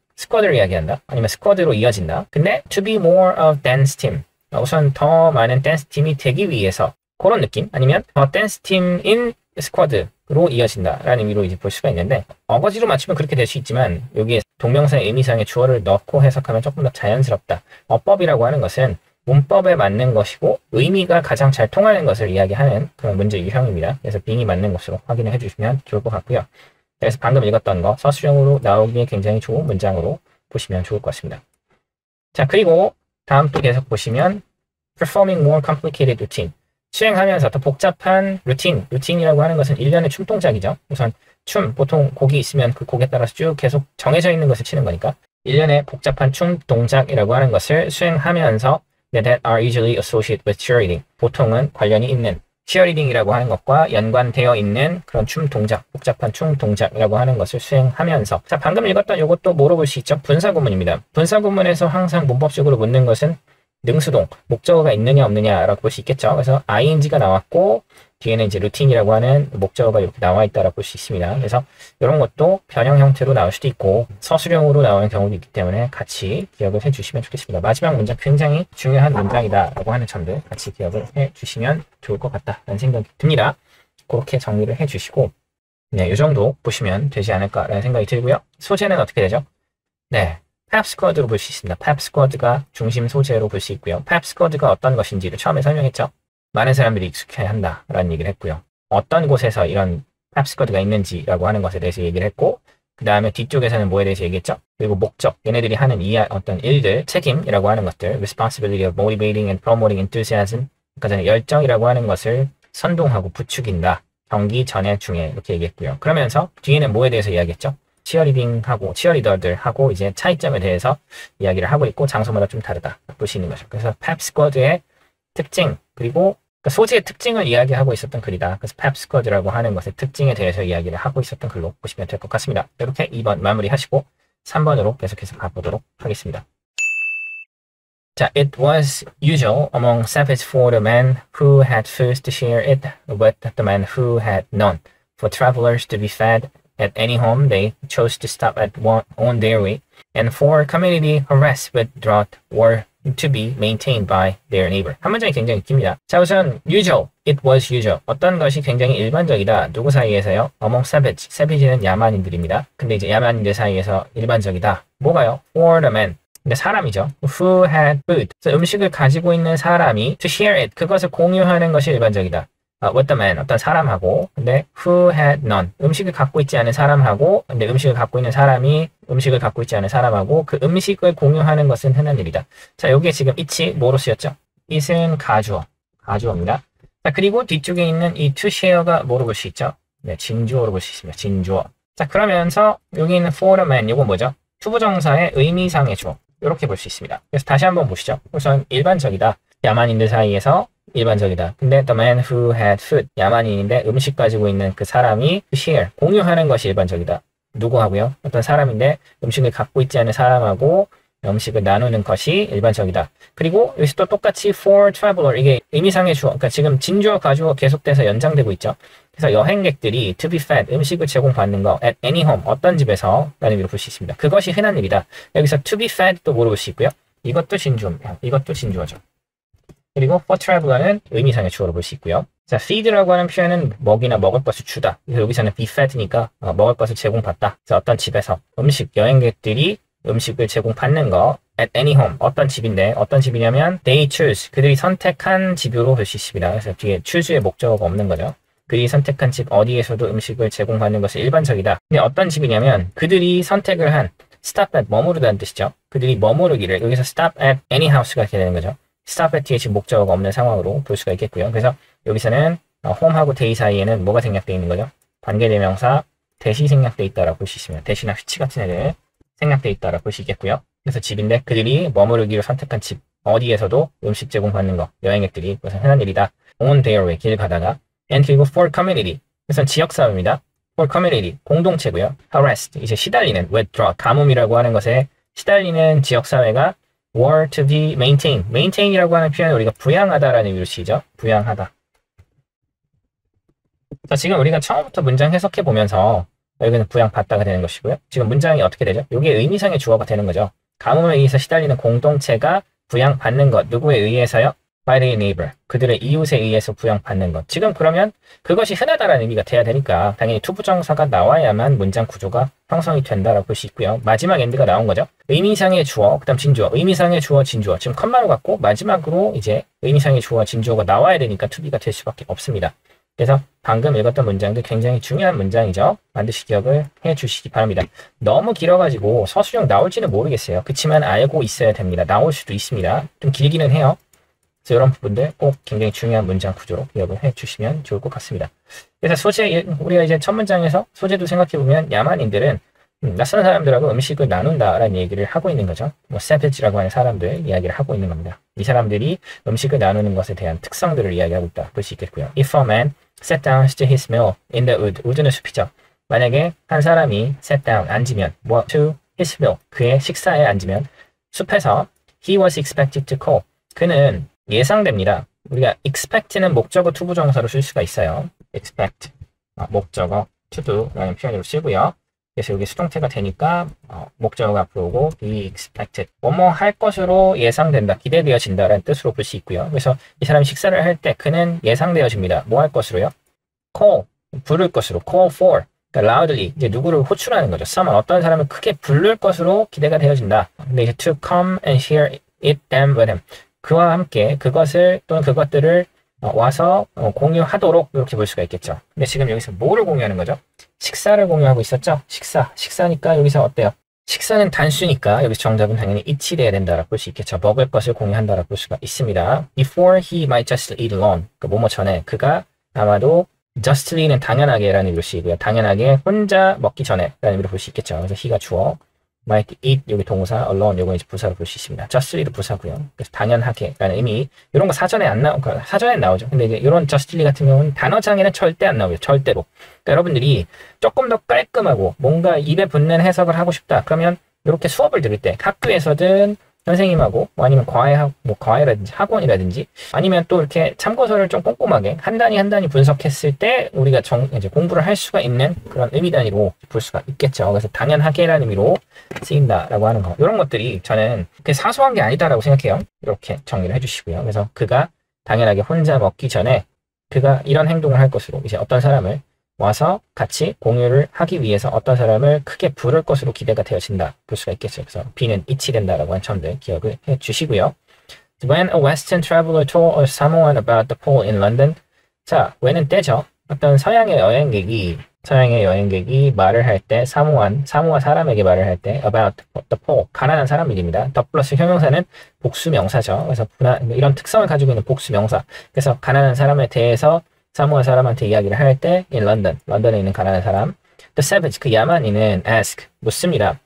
야기한다. 아니면 스쿼드로 이어진다. 근데 to be more of dance team. 우선 더 많은 댄스 팀이 되기 위해서 그런 느낌? 아니면 더 댄스 팀인 스쿼드로 이어진다라는 의미로 이제 볼 수가 있는데, 어거지로 맞추면 그렇게 될 수 있지만 여기에 동명사의 의미상의 주어를 넣고 해석하면 조금 더 자연스럽다. 어법이라고 하는 것은 문법에 맞는 것이고 의미가 가장 잘 통하는 것을 이야기하는 그런 문제 유형입니다. 그래서 빙이 맞는 것으로 확인을 해주시면 좋을 것 같고요. 그래서 방금 읽었던 거 서술형으로 나오기에 굉장히 좋은 문장으로 보시면 좋을 것 같습니다. 자, 그리고 다음 또 계속 보시면 performing more complicated routine. 수행하면서 더 복잡한 루틴이라고 하는 것은 일련의 춤 동작이죠. 우선 춤, 보통 곡이 있으면 그 곡에 따라서 쭉 계속 정해져 있는 것을 치는 거니까 일련의 복잡한 춤 동작이라고 하는 것을 수행하면서 that are usually associated with cheerleading. 보통은 관련이 있는 cheerleading이라고 하는 것과 연관되어 있는 그런 춤 동작, 복잡한 춤 동작이라고 하는 것을 수행하면서. 자, 방금 읽었던 이것도 뭐로 볼 수 있죠? 분사구문입니다. 분사구문에서 항상 문법적으로 묻는 것은 능수동, 목적어가 있느냐 없느냐라고 볼 수 있겠죠. 그래서 ing가 나왔고 뒤에는 이제 루틴이라고 하는 목적어가 이렇게 나와 있다라고 볼 수 있습니다. 그래서 이런 것도 변형 형태로 나올 수도 있고 서술형으로 나오는 경우도 있기 때문에 같이 기억을 해주시면 좋겠습니다. 마지막 문장 굉장히 중요한 문장이다라고 하는 점들 같이 기억을 해주시면 좋을 것 같다라는 생각이 듭니다. 그렇게 정리를 해주시고, 네, 이 정도 보시면 되지 않을까라는 생각이 들고요. 소재는 어떻게 되죠? 네. pep squad로 볼 수 있습니다. pep squad가 중심 소재로 볼 수 있고요. pep squad가 어떤 것인지를 처음에 설명했죠. 많은 사람들이 익숙해야 한다라는 얘기를 했고요. 어떤 곳에서 이런 pep squad가 있는지라고 하는 것에 대해서 얘기를 했고, 그 다음에 뒤쪽에서는 뭐에 대해서 얘기했죠. 그리고 목적, 얘네들이 하는 어떤 일들, 책임이라고 하는 것들, responsibility of motivating and promoting enthusiasm, 그러니까 전에 열정이라고 하는 것을 선동하고 부추긴다. 경기 전에 중에 이렇게 얘기했고요. 그러면서 뒤에는 뭐에 대해서 이야기했죠. 치어리더들하고 이제 차이점에 대해서 이야기를 하고 있고 장소마다 좀 다르다 볼 수 있는 거죠. 그래서 pep squad의 특징, 그리고 소재의 특징을 이야기하고 있었던 글이다. 그래서 pep squad라고 하는 것의 특징에 대해서 이야기를 하고 있었던 글로 보시면 될 것 같습니다. 이렇게 2번 마무리하시고 3번으로 계속해서 가보도록 하겠습니다. 자, it was usual among savage for the men who had food to share it with the men who had none, for travelers to be fed at any home they chose to stop at on their way, and for community harassed with drought were to be maintained by their neighbor. 한 문장이 굉장히 깁니다. 자, 우선 usual, it was usual. 어떤 것이 굉장히 일반적이다. 누구 사이에서요? Among savage. savage는 야만인들입니다. 근데 이제 야만인들 사이에서 일반적이다. 뭐가요? For the men. 근데 사람이죠. Who had food. 그래서 음식을 가지고 있는 사람이 to share it. 그것을 공유하는 것이 일반적이다. With the man, 어떤 사람하고, 근데 who had none, 음식을 갖고 있지 않은 사람하고, 근데 음식을 갖고 있는 사람이 음식을 갖고 있지 않은 사람하고 그 음식을 공유하는 것은 흔한 일이다. 자, 여기에 지금 it이 뭐로 쓰였죠? it은 가주어입니다. 자, 그리고 뒤쪽에 있는 이 to share가 뭐로 볼 수 있죠? 네, 진주어로 볼 수 있습니다. 진주어. 자, 그러면서 여기 있는 for the man, 이건 뭐죠? 투부정사의 의미상의 주어. 이렇게 볼 수 있습니다. 그래서 다시 한번 보시죠. 우선 일반적이다. 야만인들 사이에서 일반적이다. 근데 the man who had food, 야만인인데 음식 가지고 있는 그 사람이 share, 공유하는 것이 일반적이다. 누구하고요? 어떤 사람인데 음식을 갖고 있지 않은 사람하고 음식을 나누는 것이 일반적이다. 그리고 여기서 또 똑같이 for traveler 이게 의미상의 주어, 그러니까 지금 진주어 가주어 계속돼서 연장되고 있죠. 그래서 여행객들이 to be fed 음식을 제공받는 거 at any home 어떤 집에서 라는 의미로 볼 수 있습니다. 그것이 흔한 일이다. 여기서 to be fed 또 뭐로 볼 수 있고요. 이것도 진주어죠. 그리고 for traveler는 의미상의 주어로 볼 수 있고요. 자, feed라고 하는 표현은 먹이나 먹을 것을 주다. 그래서 여기서는 be fed니까 먹을 것을 제공받다. 그래서 어떤 집에서 여행객들이 음식을 제공받는 거 at any home 어떤 집인데 어떤 집이냐면 they choose 그들이 선택한 집으로 볼 수 있습니다. 그래서 뒤에 choose의 목적어가 없는 거죠. 그들이 선택한 집 어디에서도 음식을 제공받는 것이 일반적이다. 근데 어떤 집이냐면 그들이 선택을 한 stop at 머무르다는 뜻이죠. 그들이 머무르기를 여기서 stop at any house가 이렇게 되는 거죠. stop at 뒤에 지금 목적어가 없는 상황으로 볼 수가 있겠고요. 그래서 여기서는 home하고 they 사이에는 뭐가 생략되어 있는 거죠? 관계대명사 대시 생략되어 있다라고 볼 수 있습니다. 대시나 휘치 같은 애들 생략되어 있다라고 볼 수 있겠고요. 그래서 집인데 그들이 머무르기로 선택한 집 어디에서도 음식 제공받는 거 여행객들이 그것은 흔한 일이다. on their way 길 가다가 and 그리고 for community 그것은 지역사회입니다. for community 공동체고요. harassed 이제 시달리는 withdraw 가뭄이라고 하는 것에 시달리는 지역사회가 were to be maintained maintain이라고 하는 표현을 우리가 부양하다라는 의미로 쓰이죠. 부양하다. 자, 지금 우리가 처음부터 문장 해석해 보면서 여기는 부양받다가 되는 것이고요. 지금 문장이 어떻게 되죠? 이게 의미상의 주어가 되는 거죠. 가뭄에 의해서 시달리는 공동체가 부양받는 것. 누구에 의해서요? by their neighbor. 그들의 이웃에 의해서 부양받는 것. 지금 그러면 그것이 흔하다라는 의미가 돼야 되니까 당연히 투부정사가 나와야만 문장 구조가 형성이 된다라고 볼 수 있고요. 마지막 엔드가 나온 거죠. 의미상의 주어, 그 다음 진주어. 의미상의 주어, 진주어. 지금 컴마로 갖고 마지막으로 이제 의미상의 주어, 진주어가 나와야 되니까 투비가 될 수밖에 없습니다. 그래서 방금 읽었던 문장도 굉장히 중요한 문장이죠. 반드시 기억을 해 주시기 바랍니다. 너무 길어가지고 서술형 나올지는 모르겠어요. 그렇지만 알고 있어야 됩니다. 나올 수도 있습니다. 좀 길기는 해요. 그래서 이런 부분들 꼭 굉장히 중요한 문장 구조로 기억을 해 주시면 좋을 것 같습니다. 그래서 소재, 우리가 이제 첫 문장에서 소재도 생각해보면 야만인들은 낯선 사람들하고 음식을 나눈다라는 얘기를 하고 있는 거죠. 뭐 savage라고 하는 사람들 이야기를 하고 있는 겁니다. 이 사람들이 음식을 나누는 것에 대한 특성들을 이야기하고 있다 볼 수 있겠고요. If a man sat down to his meal in the wood, wood는 숲이죠. 만약에 한 사람이 sat down 앉으면 뭐 to his meal 그의 식사에 앉으면 숲에서 he was expected to call 그는 예상됩니다. 우리가 expect는 목적어 투부정사로 쓸 수가 있어요. expect 목적어 to do라는 표현으로 쓰고요. 그래서 여기 수동태가 되니까 목적어가 앞으로 오고 be expected 뭐뭐 할 것으로 예상된다, 기대되어진다라는 뜻으로 볼 수 있고요. 그래서 이 사람이 식사를 할 때 그는 예상되어집니다. 뭐 할 것으로요? call 부를 것으로 call for 그러니까 loudly 이제 누구를 호출하는 거죠. someone 어떤 사람을 크게 부를 것으로 기대가 되어진다. 근데 이제 to come and share it them with him 그와 함께 그것을 또는 그것들을 와서 공유하도록 이렇게 볼 수가 있겠죠. 근데 지금 여기서 뭐를 공유하는 거죠? 식사를 공유하고 있었죠? 식사니까 여기서 어때요? 식사는 단수니까 여기서 정답은 당연히 it이 돼야 된다라고 볼 수 있겠죠. 먹을 것을 공유한다라고 볼 수가 있습니다. Before he might just eat alone. 그 뭐뭐 전에 그가 아마도 justly는 당연하게 라는 의미로 쓰이고요. 당연하게 혼자 먹기 전에 라는 의미로 볼 수 있겠죠. 그래서 he가 주어 might eat 여기 동사, alone 요거 이제 부사로 볼 수 있습니다. justly도 부사고요. 그래서 당연하게 라는 의미 이런 거 사전에 안 사전에 나오죠. 근데 이제 이런 justly 같은 경우는 단어장에는 절대 안 나오죠. 절대로. 그러니까 여러분들이 조금 더 깔끔하고 뭔가 입에 붙는 해석을 하고 싶다. 그러면 이렇게 수업을 들을 때 학교에서든 선생님하고 뭐 아니면 과외라든지 학원이라든지 아니면 또 이렇게 참고서를 좀 꼼꼼하게 한 단위 분석했을 때 우리가 이제 공부를 할 수가 있는 그런 의미 단위로 볼 수가 있겠죠. 그래서 당연하게라는 의미로 쓰인다라고 하는 거. 이런 것들이 저는 그렇게 사소한 게 아니다라고 생각해요. 이렇게 정리를 해주시고요. 그래서 그가 당연하게 혼자 먹기 전에 그가 이런 행동을 할 것으로 이제 어떤 사람을 와서 같이 공유를 하기 위해서 어떤 사람을 크게 부를 것으로 기대가 되어진다 볼 수가 있겠죠. 그래서 B는 it이 된다라고 한 점들 기억을 해 주시고요. When a Western traveler told someone about the pole in London. 자, when은 때죠. 어떤 서양의 여행객이 말을 할 때 사모아 사람에게 말을 할 때 about the poor 가난한 사람들입니다. 더 플러스 형용사는 복수명사죠. 그래서 이런 특성을 가지고 있는 복수명사. 그래서 가난한 사람에 대해서 사모아 사람한테 이야기를 할 때 in London, 런던에 있는 가난한 사람. The savage, 그 야만인은 ask, 묻습니다.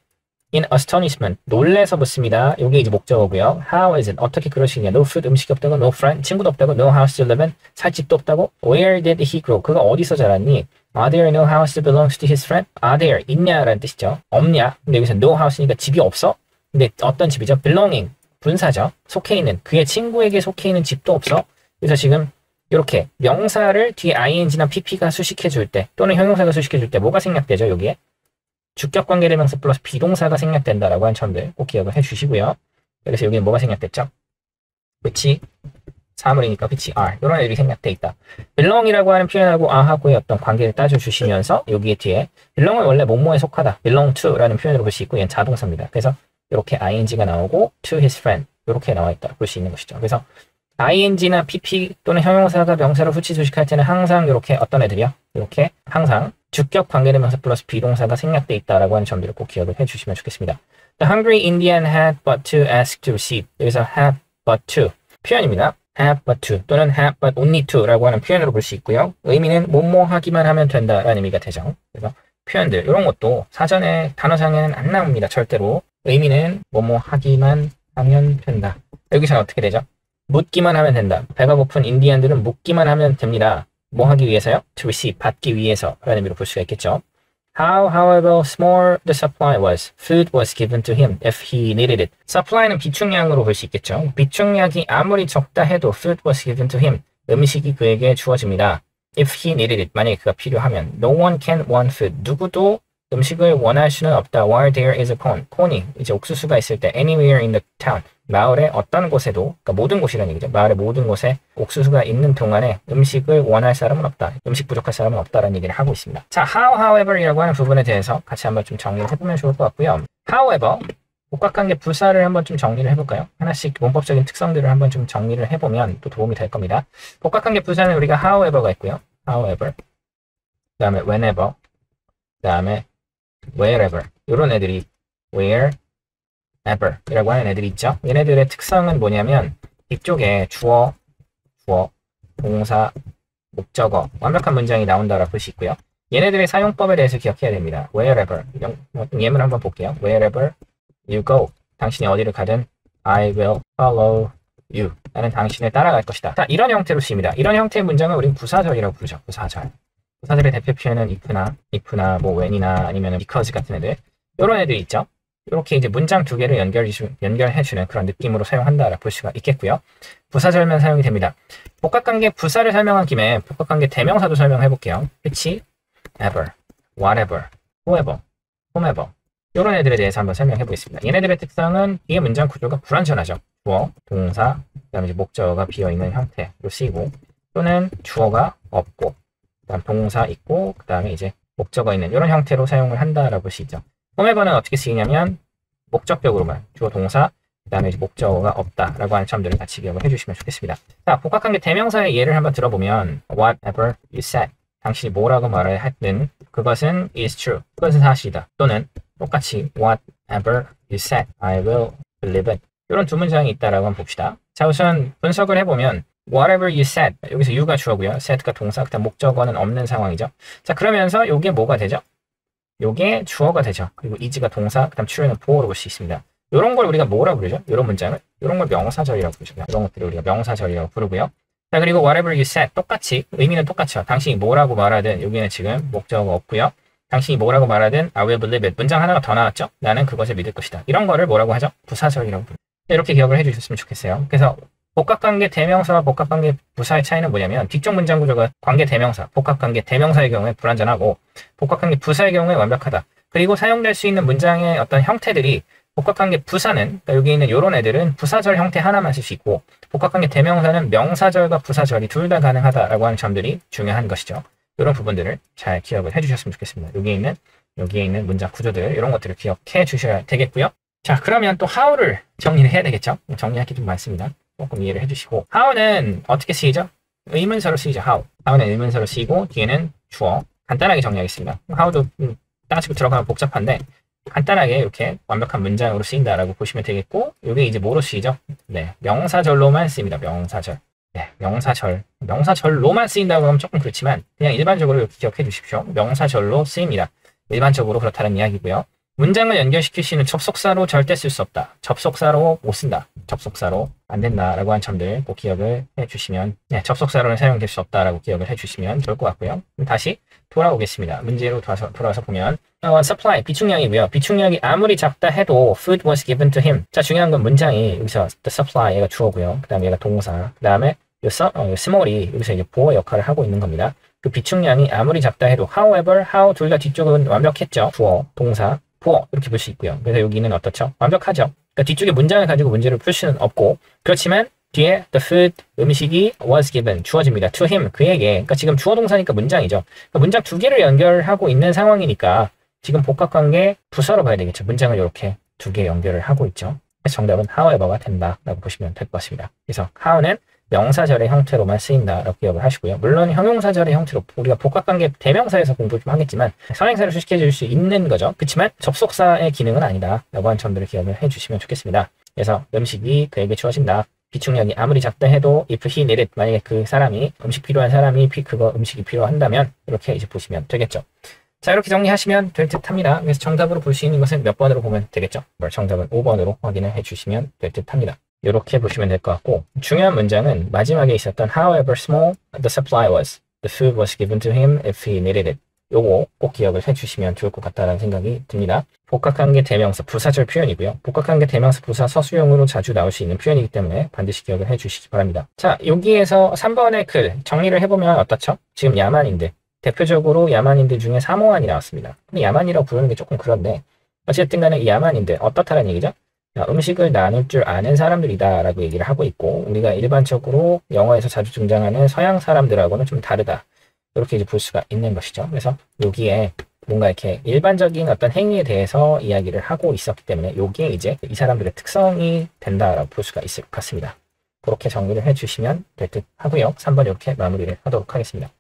In astonishment, 놀래서 묻습니다. 이게 이제 목적어고요. How is it? 어떻게 그럴 수 있냐? No food, 음식이 없다고. No friend, 친구도 없다고. No house to live in, 살 집도 없다고. Where did he grow? 그가 어디서 자랐니? Are there no house that belongs to his friend? Are there, 있냐라는 뜻이죠. 없냐? 근데 여기서 no house니까 집이 없어? 근데 어떤 집이죠? belonging, 분사죠. 속해 있는, 그의 친구에게 속해 있는 집도 없어. 그래서 지금 이렇게 명사를 뒤에 ing나 pp가 수식해 줄 때 또는 형용사가 수식해 줄 때 뭐가 생략되죠? 여기에 주격 관계대명사 플러스 비동사가 생략된다라고 하는 점들 꼭 기억을 해 주시고요. 그래서 여기는 뭐가 생략됐죠? which, 사물이니까 which are, 이런 애들이 생략돼 있다. belong이라고 하는 표현하고 a하고의 어떤 관계를 따져주시면서 여기에 뒤에 belong은 원래 뭐뭐에 속하다, belong to라는 표현으로 볼 수 있고 얘는 자동사입니다. 그래서 이렇게 ing가 나오고 to his friend 이렇게 나와 있다 볼 수 있는 것이죠. 그래서 ing나 pp 또는 형용사가 명사로 후치 수식할 때는 항상 이렇게 어떤 애들이요? 이렇게 항상 주격 관계대명사 플러스 비동사가 생략돼 있다라고 하는 점들을 꼭 기억을 해주시면 좋겠습니다. The hungry Indian had but to ask to receive. 여기서 have but to 표현입니다. have but to 또는 have but only to라고 하는 표현으로 볼 수 있고요. 의미는 뭐뭐 하기만 하면 된다라는 의미가 되죠. 그래서 표현들 이런 것도 사전에 단어상에는 안 나옵니다. 절대로. 의미는 뭐뭐 하기만 하면 된다. 여기서는 어떻게 되죠? 묻기만 하면 된다. 배가 고픈 인디언들은 묻기만 하면 됩니다. 뭐 하기 위해서요? To receive, 받기 위해서라는 의미로 볼 수가 있겠죠. However small the supply was, food was given to him if he needed it. supply는 비축량으로 볼 수 있겠죠. 비축량이 아무리 적다 해도 food was given to him. 음식이 그에게 주어집니다. If he needed it. 만약에 그가 필요하면. No one can want food. 누구도 음식을 원할 수는 없다. While there is a corn. 콘이 이제 옥수수가 있을 때 anywhere in the town. 마을의 어떤 곳에도, 그러니까 모든 곳이라는 얘기죠. 마을의 모든 곳에 옥수수가 있는 동안에 음식을 원할 사람은 없다. 음식 부족할 사람은 없다라는 얘기를 하고 있습니다. 자, however이라고 하는 부분에 대해서 같이 한번 좀 정리를 해보면 좋을 것 같고요. however, 복합관계 부사를 한번 좀 정리를 해볼까요? 하나씩 문법적인 특성들을 한번 좀 정리를 해보면 또 도움이 될 겁니다. 복합관계 부사는 우리가 however가 있고요. however, 그 다음에 whenever, 그 다음에 wherever, 이런 애들이 where, ever 이라고 하는 애들이 있죠. 얘네들의 특성은 뭐냐면 이쪽에 주어, 동사, 목적어 완벽한 문장이 나온다라고 볼 수 있고요. 얘네들의 사용법에 대해서 기억해야 됩니다. wherever 예문을 한번 볼게요. wherever you go 당신이 어디를 가든 I will follow you 나는 당신을 따라갈 것이다. 자, 이런 형태로 쓰입니다. 이런 형태의 문장을 우리는 부사절이라고 부르죠. 부사절의 대표 표현은 if나 뭐 when이나 아니면 because 같은 애들 이런 애들이 있죠. 이렇게 이제 문장 두 개를 연결해주는 그런 느낌으로 사용한다라고 볼 수가 있겠고요. 부사절만 사용이 됩니다. 복합관계 부사를 설명한 김에 복합관계 대명사도 설명해 볼게요. which, ever, whatever, whoever, whomever 이런 애들에 대해서 한번 설명해 보겠습니다. 얘네들의 특성은 뒤에 문장 구조가 불완전하죠. 주어, 동사, 그다음에 이제 목적어가 비어있는 형태로 쓰이고 또는 주어가 없고 그다음 동사 있고 그다음에 이제 목적어 있는 이런 형태로 사용을 한다라고 볼 수 있죠. whomever는 어떻게 쓰이냐면 목적격으로만 주어 동사 그 다음에 목적어가 없다라고 하는 점들을 같이 기억을 해주시면 좋겠습니다. 자, 복합관계 대명사의 예를 한번 들어보면 whatever you said 당신이 뭐라고 말을 했든 그것은 is true 그것은 사실이다. 또는 똑같이 whatever you said I will believe it 이런 두 문장이 있다라고 한번 봅시다. 자, 우선 분석을 해보면 whatever you said 여기서 you가 주어고요. said가 동사 그다음 목적어는 없는 상황이죠. 자, 그러면서 이게 뭐가 되죠? 요게 주어가 되죠. 그리고 is가 동사, 그 다음 true는 보어로 볼 수 있습니다. 이런 걸 우리가 뭐라고 부르죠? 이런 문장을? 이런 걸 명사절이라고 부르죠. 이런 것들을 우리가 명사절이라고 부르고요. 자, 그리고 whatever you said 똑같이 의미는 똑같죠. 당신이 뭐라고 말하든 여기는 지금 목적어가 없고요. 당신이 뭐라고 말하든 I will believe it. 문장 하나가 더 나왔죠? 나는 그것을 믿을 것이다. 이런 거를 뭐라고 하죠? 부사절이라고 부르죠. 이렇게 기억을 해주셨으면 좋겠어요. 그래서 복합관계 대명사와 복합관계 부사의 차이는 뭐냐면 뒤쪽 문장 구조가 관계 대명사, 복합관계 대명사의 경우에 불완전하고 복합관계 부사의 경우에 완벽하다. 그리고 사용될 수 있는 문장의 어떤 형태들이 복합관계 부사는 그러니까 여기 있는 이런 애들은 부사절 형태 하나만 쓸 수 있고 복합관계 대명사는 명사절과 부사절이 둘 다 가능하다라고 하는 점들이 중요한 것이죠. 이런 부분들을 잘 기억을 해주셨으면 좋겠습니다. 여기에 있는 문장 구조들 이런 것들을 기억해 주셔야 되겠고요. 자, 그러면 또 how를 정리를 해야 되겠죠. 정리할 게 좀 많습니다. 조금 이해를 해주시고 how는 어떻게 쓰이죠? 의문사로 쓰이죠. how는 의문사로 쓰이고 뒤에는 주어 간단하게 정리하겠습니다. how도 따지고 들어가면 복잡한데 간단하게 이렇게 완벽한 문장으로 쓰인다라고 보시면 되겠고 이게 이제 뭐로 쓰이죠? 네, 명사절로만 쓰입니다. 명사절. 네, 명사절로만 쓰인다고 하면 조금 그렇지만 그냥 일반적으로 이렇게 기억해 주십시오. 명사절로 쓰입니다. 일반적으로 그렇다는 이야기고요. 문장을 연결시킬 수 있는 접속사로 절대 쓸 수 없다. 접속사로 못 쓴다. 접속사로 안 된다라고 한 점들 꼭 기억을 해주시면, 네, 접속사로는 사용될 수 없다라고 기억을 해주시면 좋을 것 같고요. 다시 돌아오겠습니다. 문제로 돌아와서 보면 supply 비축량이고요. 비축량이 아무리 작다 해도 food was given to him. 자, 중요한 건 문장이 여기서 the supply 얘가 주어고요. 그 다음에 얘가 동사. 그 다음에 small이 여기서 이제 보어 역할을 하고 있는 겁니다. 그 비축량이 아무리 작다 해도 however, how 둘 다 뒤쪽은 완벽했죠. 주어, 동사, 보어 이렇게 볼 수 있고요. 그래서 여기는 어떻죠? 완벽하죠. 그러니까 뒤쪽에 문장을 가지고 문제를 풀 수는 없고, 그렇지만 뒤에 the food 음식이 was given 주어집니다. to him 그에게. 그러니까 지금 주어 동사니까 문장이죠. 그러니까 문장 두 개를 연결하고 있는 상황이니까 지금 복합관계 부사로 봐야 되겠죠. 문장을 이렇게 두 개 연결을 하고 있죠. 그래서 정답은 however가 된다라고 보시면 될 것 같습니다. 그래서 how는 명사절의 형태로만 쓰인다라고 기억을 하시고요. 물론 형용사절의 형태로 우리가 복합관계 대명사에서 공부 좀 하겠지만 선행사를 수식해 줄 수 있는 거죠. 그렇지만 접속사의 기능은 아니다라고 한 점들을 기억을 해주시면 좋겠습니다. 그래서 음식이 그에게 주어진다. 비축량이 아무리 작다 해도 if he needed, 만약에 그 사람이 음식 필요한 사람이 그거 음식이 필요한다면 이렇게 이제 보시면 되겠죠. 자, 이렇게 정리하시면 될 듯 합니다. 그래서 정답으로 볼 수 있는 것은 몇 번으로 보면 되겠죠. 정답은 5번으로 확인을 해주시면 될 듯 합니다. 이렇게 보시면 될 것 같고, 중요한 문장은 마지막에 있었던 however small the supply was, the food was given to him if he needed it. 요거 꼭 기억을 해주시면 좋을 것 같다는 생각이 듭니다. 복합관계 대명사 부사절 표현이고요. 복합관계 대명사 부사 서술형으로 자주 나올 수 있는 표현이기 때문에 반드시 기억을 해주시기 바랍니다. 자, 여기에서 3번의 글 정리를 해보면 어떻죠? 지금 야만인들, 대표적으로 야만인들 중에 사모안이 나왔습니다. 근데 야만이라고 부르는 게 조금 그런데 어쨌든 간에 이 야만인들 어떻다는 얘기죠? 음식을 나눌 줄 아는 사람들이다 라고 얘기를 하고 있고, 우리가 일반적으로 영어에서 자주 등장하는 서양 사람들하고는 좀 다르다, 이렇게 이제 볼 수가 있는 것이죠. 그래서 여기에 뭔가 이렇게 일반적인 어떤 행위에 대해서 이야기를 하고 있었기 때문에 여기에 이제 이 사람들의 특성이 된다라고 볼 수가 있을 것 같습니다. 그렇게 정리를 해주시면 될 듯 하고요. 3번 이렇게 마무리를 하도록 하겠습니다.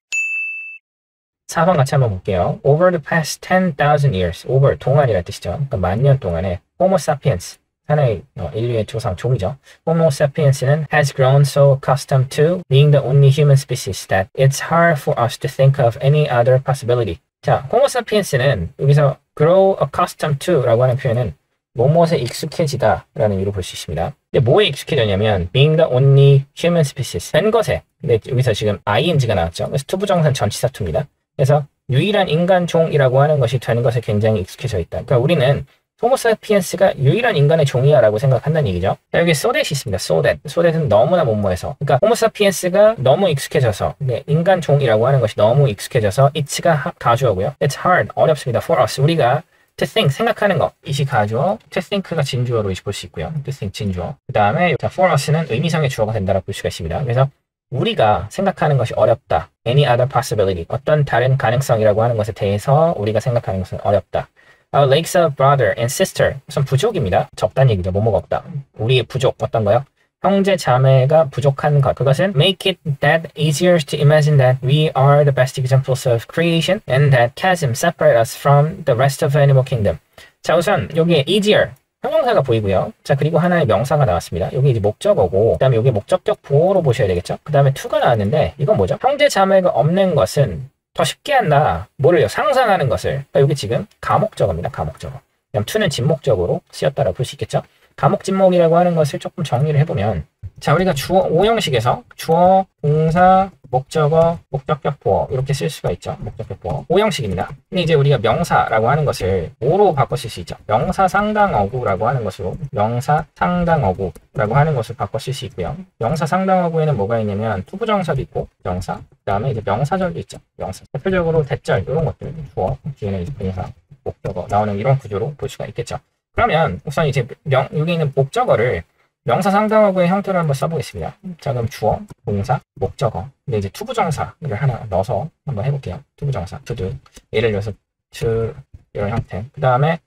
4번 같이 한번 볼게요. Over the past 10,000 years, over 동안이라는 뜻이죠. 그러니까 만년 동안에 Homo sapiens, 하나의 인류의 조상 종이죠. Homo sapiens는 has grown so accustomed to being the only human species that it's hard for us to think of any other possibility. 자, Homo sapiens는 여기서 grow accustomed to라고 하는 표현은 뭐뭐에 익숙해지다 라는 의미로 볼 수 있습니다. 근데 뭐에 익숙해졌냐면 being the only human species, 된 것에. 근데 여기서 지금 ing가 나왔죠. 그래서 투부정사는 전치사투입니다. 그래서 유일한 인간종이라고 하는 것이 되는 것에 굉장히 익숙해져 있다. 그러니까 우리는 호모사피엔스가 유일한 인간의 종이야 라고 생각한다는 얘기죠. 자, 여기 so that이 있습니다. so that. so that은 너무나 뭐뭐해서. 그러니까 호모사피엔스가 너무 익숙해져서, 인간 종이라고 하는 것이 너무 익숙해져서 it's가 가주어고요. it's hard, 어렵습니다. for us, 우리가 to think, 생각하는 거. it이 가주어, to think가 진주어로 볼 수 있고요. to think 진주어. 그 다음에 for us는 의미상의 주어가 된다라고 볼 수가 있습니다. 그래서 우리가 생각하는 것이 어렵다. any other possibility, 어떤 다른 가능성이라고 하는 것에 대해서 우리가 생각하는 것은 어렵다. Our lakes are brother and sister. 우선 부족입니다. 적다는 얘기죠. 뭐뭐가 없다. 우리의 부족, 어떤 거요? 형제 자매가 부족한 것. 그것은 make it that easier to imagine that we are the best examples of creation and that chasm separate us from the rest of the animal kingdom. 자, 우선 여기에 easier. 형용사가 보이고요. 자, 그리고 하나의 명사가 나왔습니다. 여기 이제 목적어고, 그 다음에 여기 목적격 보호로 보셔야 되겠죠. 그 다음에 to가 나왔는데, 이건 뭐죠? 형제 자매가 없는 것은 더 쉽게 한다. 뭐를요? 상상하는 것을. 그러니까 여기 지금 가목적어입니다. 가목적어. 그럼 to는 진목적으로 쓰였다라고 볼 수 있겠죠. 가목 진목이라고 하는 것을 조금 정리를 해보면, 자, 우리가 주어 5형식에서 주어, 동사, 목적어, 목적격 보어 이렇게 쓸 수가 있죠. 목적격 보어 5형식입니다. 근데 이제 우리가 명사라고 하는 것을 뭐로 바꿔 쓸 수 있죠? 명사 상당어구라고 하는 것으로, 명사 상당어구라고 하는 것을 바꿔 쓸 수 있고요. 명사 상당어구에는 뭐가 있냐면 투부정사도 있고, 명사, 그 다음에 이제 명사절도 있죠. 명사. 대표적으로 대절 이런 것들, 주어, 뒤에는 이제 동사, 목적어 나오는 이런 구조로 볼 수가 있겠죠. 그러면 우선 이제 여기 있는 목적어를 명사 상당어구의 형태로 한번 써보겠습니다. 자, 그럼 주어, 동사, 목적어. 근데 이제 투부정사를 하나 넣어서 한번 해볼게요. 투부정사, to do. 예를 들어서 to 이런 형태. 그 다음에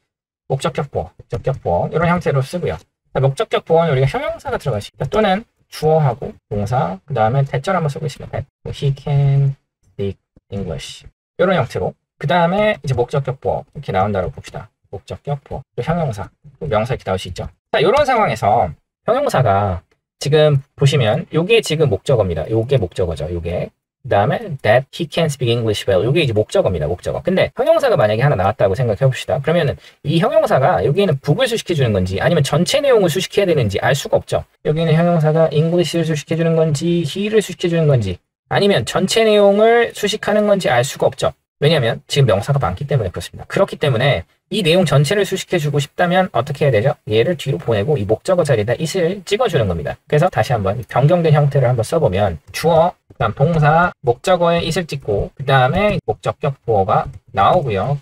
목적격 보어, 이런 형태로 쓰고요. 자, 목적격 보어는 우리가 형용사가 들어갈 수 있다. 또는 주어하고 동사, 그 다음에 대절 한번 써보겠습니다. He can speak English. 이런 형태로. 그 다음에 이제 목적격 보어 이렇게 나온다고 봅시다. 목적격 보어, 또 형용사, 또 명사 이렇게 나올 수 있죠. 자, 이런 상황에서 형용사가 지금 보시면 요게 지금 목적어입니다. 요게 목적어죠. 요게. 그 다음에 that he can speak English well. 이게 이제 목적어입니다. 목적어. 근데 형용사가 만약에 하나 나왔다고 생각해 봅시다. 그러면은 이 형용사가 여기에는 북을 수식해 주는 건지 아니면 전체 내용을 수식해야 되는지 알 수가 없죠. 여기는 형용사가 English를 수식해 주는 건지 he를 수식해 주는 건지 아니면 전체 내용을 수식하는 건지 알 수가 없죠. 왜냐하면 지금 명사가 많기 때문에 그렇습니다. 그렇기 때문에 이 내용 전체를 수식해주고 싶다면 어떻게 해야 되죠? 얘를 뒤로 보내고 이 목적어 자리에다 it을 찍어주는 겁니다. 그래서 다시 한번 변경된 형태를 한번 써보면 주어, 그 다음 동사, 목적어에 it을 찍고 그 다음에 목적격 보어가 나오고요.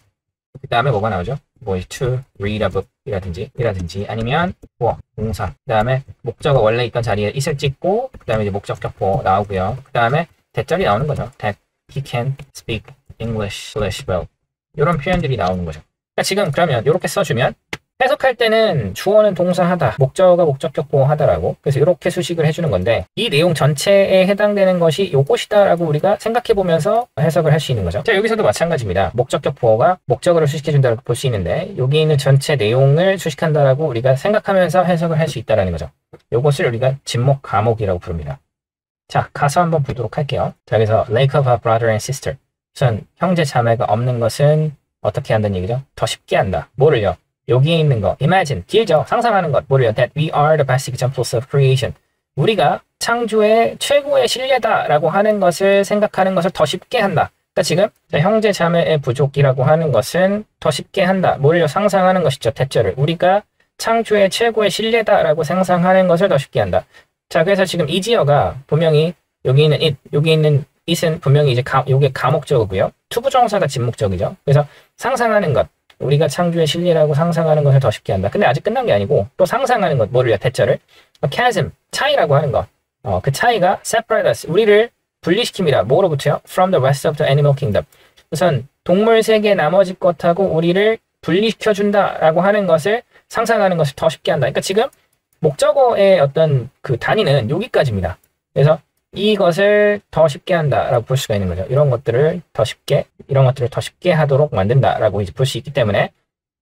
그 다음에 뭐가 나오죠? 뭐 to read a book 이라든지 아니면 보어, 동사, 그 다음에 목적어 원래 있던 자리에 it을 찍고 그 다음에 이제 목적격 보어 나오고요. 그 다음에 대절이 나오는 거죠. That he can speak English well. 이런 표현들이 나오는 거죠. 그러니까 지금 그러면 이렇게 써주면 해석할 때는 주어는 동사하다, 목적어가 목적격 보어하다라고 그래서 이렇게 수식을 해주는 건데 이 내용 전체에 해당되는 것이 이것이다라고 우리가 생각해 보면서 해석을 할 수 있는 거죠. 자, 여기서도 마찬가지입니다. 목적격 보어가 목적어를 수식해준다고 볼 수 있는데 여기 있는 전체 내용을 수식한다라고 우리가 생각하면서 해석을 할 수 있다라는 거죠. 이것을 우리가 진목 과목이라고 부릅니다. 자, 가서 한번 보도록 할게요. 자, 여기서 lack of a brother and sister. 우선 형제 자매가 없는 것은 어떻게 한다는 얘기죠? 더 쉽게 한다. 뭐를요? 여기에 있는 거, imagine, 길죠? 상상하는 것. 뭐를요? That we are the best examples of creation. 우리가 창조의 최고의 신뢰다라고 하는 것을 생각하는 것을 더 쉽게 한다. 그러니까 지금 형제 자매의 부족이라고 하는 것은 더 쉽게 한다. 뭐를요? 상상하는 것이죠. 대절을. 우리가 창조의 최고의 신뢰다라고 상상하는 것을 더 쉽게 한다. 자, 그래서 지금 이 지어가 분명히 여기 있는 it, 여기 있는 it은 분명히 이제 요게 가목적이고요. 투부정사가 진목적이죠. 그래서 상상하는 것, 우리가 창조의 진리라고 상상하는 것을 더 쉽게 한다. 근데 아직 끝난 게 아니고 또 상상하는 것, 뭐를요? 대절을. chasm, 차이라고 하는 것. 그 차이가 separate us, 우리를 분리시킵니다. 뭐로부터요? From the rest of the animal kingdom. 우선 동물 세계 나머지 것하고 우리를 분리시켜준다라고 하는 것을 상상하는 것을 더 쉽게 한다. 그러니까 지금 목적어의 어떤 그 단위는 여기까지입니다. 그래서 이것을 더 쉽게 한다라고 볼 수가 있는 거죠. 이런 것들을 더 쉽게 하도록 만든다라고 이제 볼 수 있기 때문에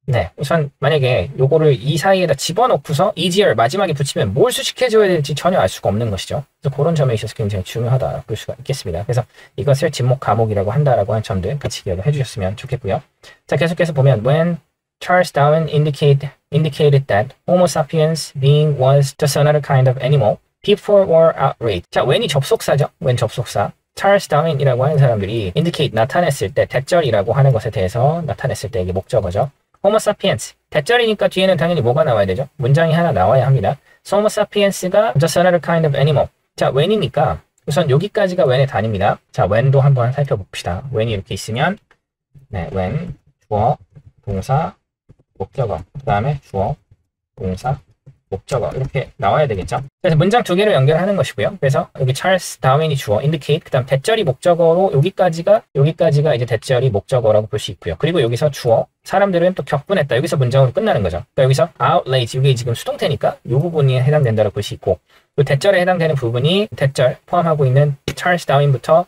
네, 우선 만약에 요거를 이 사이에다 집어넣고서 easier 마지막에 붙이면 뭘 수식해줘야 될지 전혀 알 수가 없는 것이죠. 그래서 그런 점에 있어서 굉장히 중요하다고 볼 수가 있겠습니다. 그래서 이것을 진목 과목이라고 한다라고 하는 점들 같이 기억을 해주셨으면 좋겠고요. 자, 계속해서 보면 when Charles Darwin indicated that Homo sapiens being was just another kind of animal, people were outraged. 자, when이 접속사죠. when 접속사. 찰스 다윈이라고 하는 사람들이 indicate 나타냈을 때, 대절이라고 하는 것에 대해서 나타냈을 때 이게 목적어죠. Homo sapiens. 대절이니까 뒤에는 당연히 뭐가 나와야 되죠? 문장이 하나 나와야 합니다. So Homo sapiens가 just another kind of animal. 자, when이니까 우선 여기까지가 when의 단위입니다. 자, when도 한번 살펴봅시다. when이 이렇게 있으면 네, when, 주어, 동사, 목적어, 그 다음에 주어, 동사, 목적어 이렇게 나와야 되겠죠. 그래서 문장 두 개를 연결하는 것이고요. 그래서 여기 찰스 다윈이 주어, indicate, 그 다음 대절이 목적어로 여기까지가 이제 대절이 목적어라고 볼 수 있고요. 그리고 여기서 주어, 사람들은 또 격분했다. 여기서 문장으로 끝나는 거죠. 그러니까 여기서 outrage, 이게 지금 수동태니까 이 부분이 해당된다고 볼 수 있고, 그 대절에 해당되는 부분이 대절 포함하고 있는 찰스 다윈부터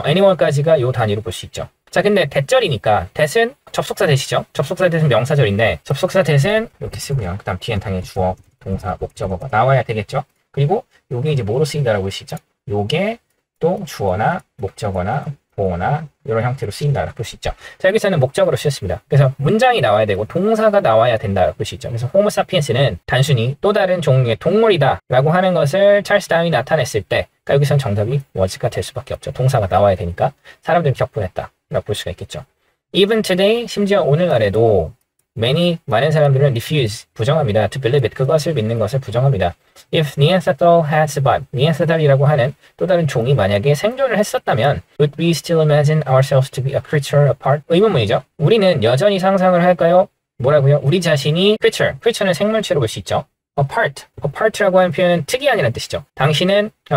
animal까지가 이 단위로 볼 수 있죠. 자, 근데 대절이니까 that은 접속사 대시죠. 접속사 that은 명사절인데 접속사 that은 이렇게 쓰고요. 그 다음 뒤엔 당연히 주어, 동사, 목적어가 나와야 되겠죠. 그리고 요게 이제 뭐로 쓰인다라고 볼 수 있죠. 요게 또 주어나 목적어나 보어나 이런 형태로 쓰인다라고 볼 수 있죠. 자, 여기서는 목적어로 쓰였습니다. 그래서 문장이 나와야 되고 동사가 나와야 된다라고 볼 수 있죠. 그래서 호모 사피엔스는 단순히 또 다른 종류의 동물이다 라고 하는 것을 찰스 다윈이 나타냈을 때, 그러니까 여기서는 정답이 was가 될 수밖에 없죠. 동사가 나와야 되니까 사람들이 격분했다 라고 볼 수가 있겠죠. Even today, 심지어 오늘날에도 많은 사람들은 refuse, 부정합니다. to believe it, 그것을 믿는 것을 부정합니다. If Neanderthal had survived, Neanderthal이라고 하는 또 다른 종이 만약에 생존을 했었다면 would we still imagine ourselves to be a creature apart? 의문문이죠. 우리는 여전히 상상을 할까요? 뭐라고요? 우리 자신이 creature는 생물체로 볼 수 있죠. apart라고 하는 표현은 특이한이라는 뜻이죠.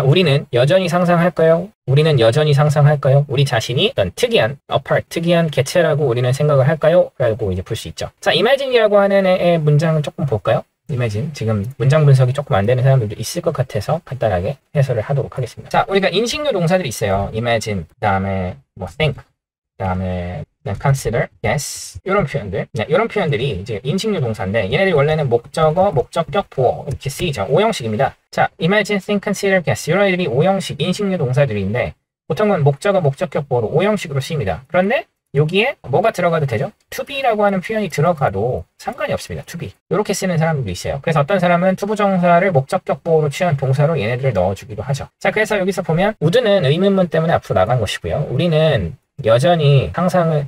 우리는 여전히 상상할까요? 우리 자신이 어떤 특이한 개체라고 우리는 생각을 할까요? 라고 이제 볼 수 있죠. 자, imagine이라고 하는 애의 문장을 조금 볼까요? imagine. 지금 문장 분석이 조금 안 되는 사람들도 있을 것 같아서 간단하게 해설을 하도록 하겠습니다. 자, 우리가 인식류 동사들이 있어요. imagine, 그 다음에 think, 그 다음에 consider, guess 이런 표현들, 이런 표현들이 이제 인식류 동사인데 얘네들이 원래는 목적어, 목적격, 보어 이렇게 쓰이죠. 5형식입니다. 자, imagine, think, consider, guess 이런 애들이 5형식 인식류 동사들인데 보통은 목적어, 목적격 보호로 오형식으로 쓰입니다. 그런데 여기에 뭐가 들어가도 되죠? to be라고 하는 표현이 들어가도 상관이 없습니다. to be. 이렇게 쓰는 사람들도 있어요. 그래서 어떤 사람은 투부정사를 목적격 보호로 취한 동사로 얘네들을 넣어주기도 하죠. 자, 그래서 여기서 보면 would는 의문문 때문에 앞으로 나간 것이고요. 우리는 여전히 상상을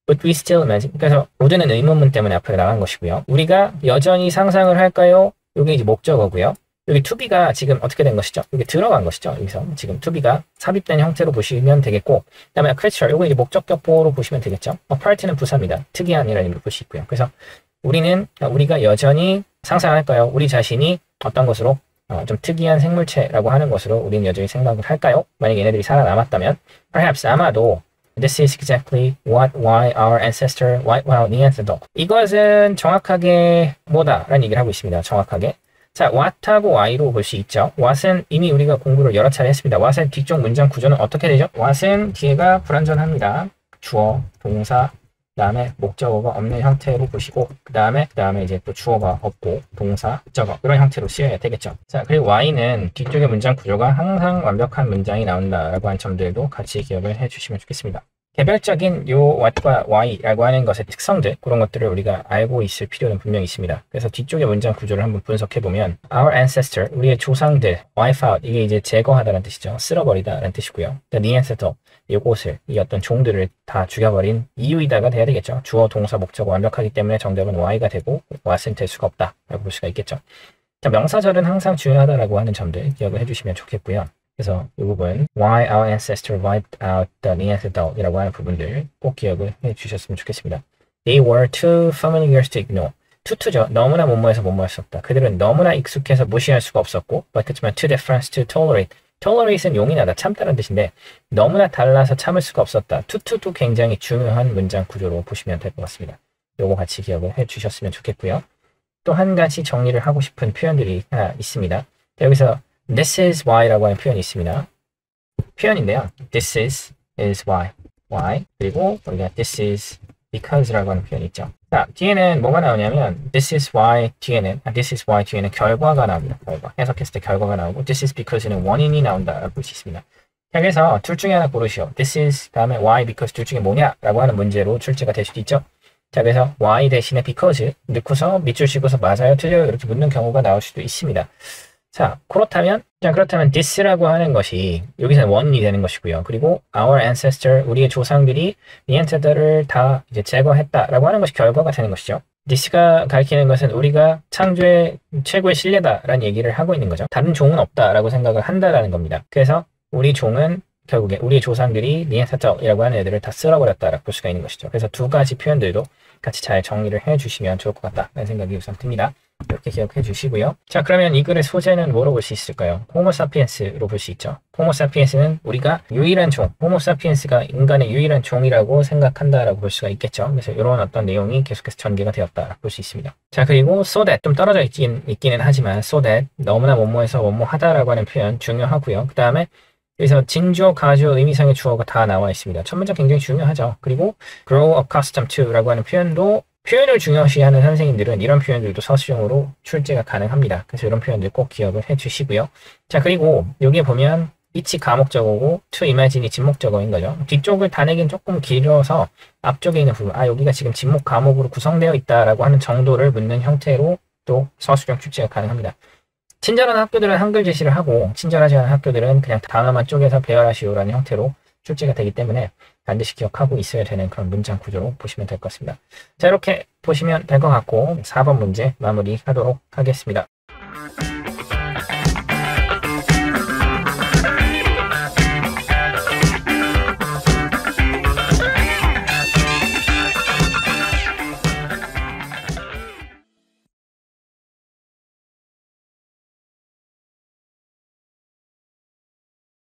but we still imagine. 그래서 would는 의문문 때문에 앞으로 나간 것이고요. 우리가 여전히 상상을 할까요? 이게 이제 목적어고요. 여기 to be가 지금 어떻게 된 것이죠? 여기 들어간 것이죠. 여기서 지금 to be가 삽입된 형태로 보시면 되겠고, 그 다음에 a creature, 이거 이제 목적격 보호로 보시면 되겠죠. a part는 부사입니다. 특이한이라는 의미로 볼 수 있고요. 그래서 우리가 여전히 상상할까요? 우리 자신이 어떤 것으로 좀 특이한 생물체라고 하는 것으로 우리는 여전히 생각을 할까요? 만약 얘네들이 살아남았다면, perhaps 아마도 This is exactly why our ancestor wiped out Neanderthal. 이것은 정확하게 뭐다라는 얘기를 하고 있습니다. 정확하게. 자, what하고 why로 볼 수 있죠. what은 이미 우리가 공부를 여러 차례 했습니다. what의 뒤쪽 문장 구조는 어떻게 되죠? what은 뒤에가 불완전합니다. 주어, 동사, 그 다음에 목적어가 없는 형태로 보시고, 그 다음에 이제 또 주어가 없고, 동사, 목적어, 이런 형태로 쓰여야 되겠죠. 자, 그리고 why는 뒤쪽의 문장 구조가 항상 완벽한 문장이 나온다라고 하는 점들도 같이 기억을 해주시면 좋겠습니다. 개별적인 요 what과 why라고 하는 것의 특성들, 그런 것들을 우리가 알고 있을 필요는 분명히 있습니다. 그래서 뒤쪽의 문장 구조를 한번 분석해보면 our ancestor, 우리의 조상들, wipe out, 이게 이제 제거하다는 뜻이죠. 쓸어버리다라는 뜻이고요. Neanderthal, 이곳을, 이 어떤 종들을 다 죽여버린 이유이다가 돼야 되겠죠. 주어, 동사, 목적어 완벽하기 때문에 정답은 why가 되고 what은 될 수가 없다라고 볼 수가 있겠죠. 자, 명사절은 항상 중요하다라고 하는 점들 기억을 해주시면 좋겠고요. 그래서 이 부분 why our ancestor wiped out the Neanderthal 이라고 하는 부분들 꼭 기억을 해주셨으면 좋겠습니다. They were too familiar to ignore. 투투죠. 너무나 못모해서 못모할 수 없다. 그들은 너무나 익숙해서 무시할 수가 없었고, 그렇지만 too different to tolerate. tolerate는 용인하다, 참다라는 뜻인데 너무나 달라서 참을 수가 없었다. 투투도 굉장히 중요한 문장 구조로 보시면 될 것 같습니다. 요거 같이 기억을 해주셨으면 좋겠고요. 또 한 가지 정리를 하고 싶은 표현들이 하나 있습니다. 여기서 This is why라고 하는 표현이 있습니다. 표현인데요. This is why. 그리고 우리가 this is because라고 하는 표현이 있죠. 자, 뒤에는 뭐가 나오냐면 this is why 뒤에는 결과가 나옵니다. 결과. 해석했을 때 결과가 나오고 this is because는 원인이 나온다라고 볼 수 있습니다. 자, 그래서 둘 중에 하나 고르시오. This is 다음에 why, because 둘 중에 뭐냐라고 하는 문제로 출제가 될 수도 있죠. 자, 그래서 why 대신에 because 넣고서 밑줄 씌고서 맞아요, 틀려요 이렇게 묻는 경우가 나올 수도 있습니다. 자, 그렇다면 this라고 하는 것이 여기서는 원인이 되는 것이고요. 그리고 our ancestor, 우리의 조상들이 니안테더를 다 이제 제거했다라고 하는 것이 결과가 되는 것이죠. this가 가리키는 것은 우리가 창조의 최고의 신뢰다라는 얘기를 하고 있는 거죠. 다른 종은 없다라고 생각을 한다라는 겁니다. 그래서 우리 종은 결국에 우리의 조상들이 니안테더이라고 하는 애들을 다 쓸어버렸다라고 볼 수가 있는 것이죠. 그래서 두 가지 표현들도 같이 잘 정리를 해주시면 좋을 것 같다라는 생각이 우선 듭니다. 이렇게 기억해 주시고요. 자, 그러면 이 글의 소재는 뭐로 볼 수 있을까요? 호모 사피엔스로 볼 수 있죠. 호모 사피엔스는 우리가 유일한 종, 호모 사피엔스가 인간의 유일한 종이라고 생각한다라고 볼 수가 있겠죠. 그래서 이런 어떤 내용이 계속해서 전개가 되었다라고 볼 수 있습니다. 자, 그리고 so that 좀 떨어져 있기는 하지만 so that 너무나 뭐뭐해서 뭐뭐하다라고 하는 표현 중요하고요. 그 다음에 그래서 진주어, 가주어, 의미상의 주어가 다 나와 있습니다. 첫 문장 굉장히 중요하죠. 그리고 grow accustomed to라고 하는 표현도 표현을 중요시하는 선생님들은 이런 표현들도 서술형으로 출제가 가능합니다. 그래서 이런 표현들 꼭 기억을 해주시고요. 자, 그리고 여기에 보면 it이 가목적어고 to imagine이 진목적어인 거죠. 뒤쪽을 다 내긴 조금 길어서 앞쪽에 있는 부분, 여기가 지금 진목 가목으로 구성되어 있다라고 하는 정도를 묻는 형태로 또 서술형 출제가 가능합니다. 친절한 학교들은 한글 제시를 하고 친절하지 않은 학교들은 그냥 단어만 쪼개서 배열하시오라는 형태로 출제가 되기 때문에 반드시 기억하고 있어야 되는 그런 문장 구조로 보시면 될 것 같습니다. 자, 이렇게 보시면 될 것 같고 4번 문제 마무리하도록 하겠습니다.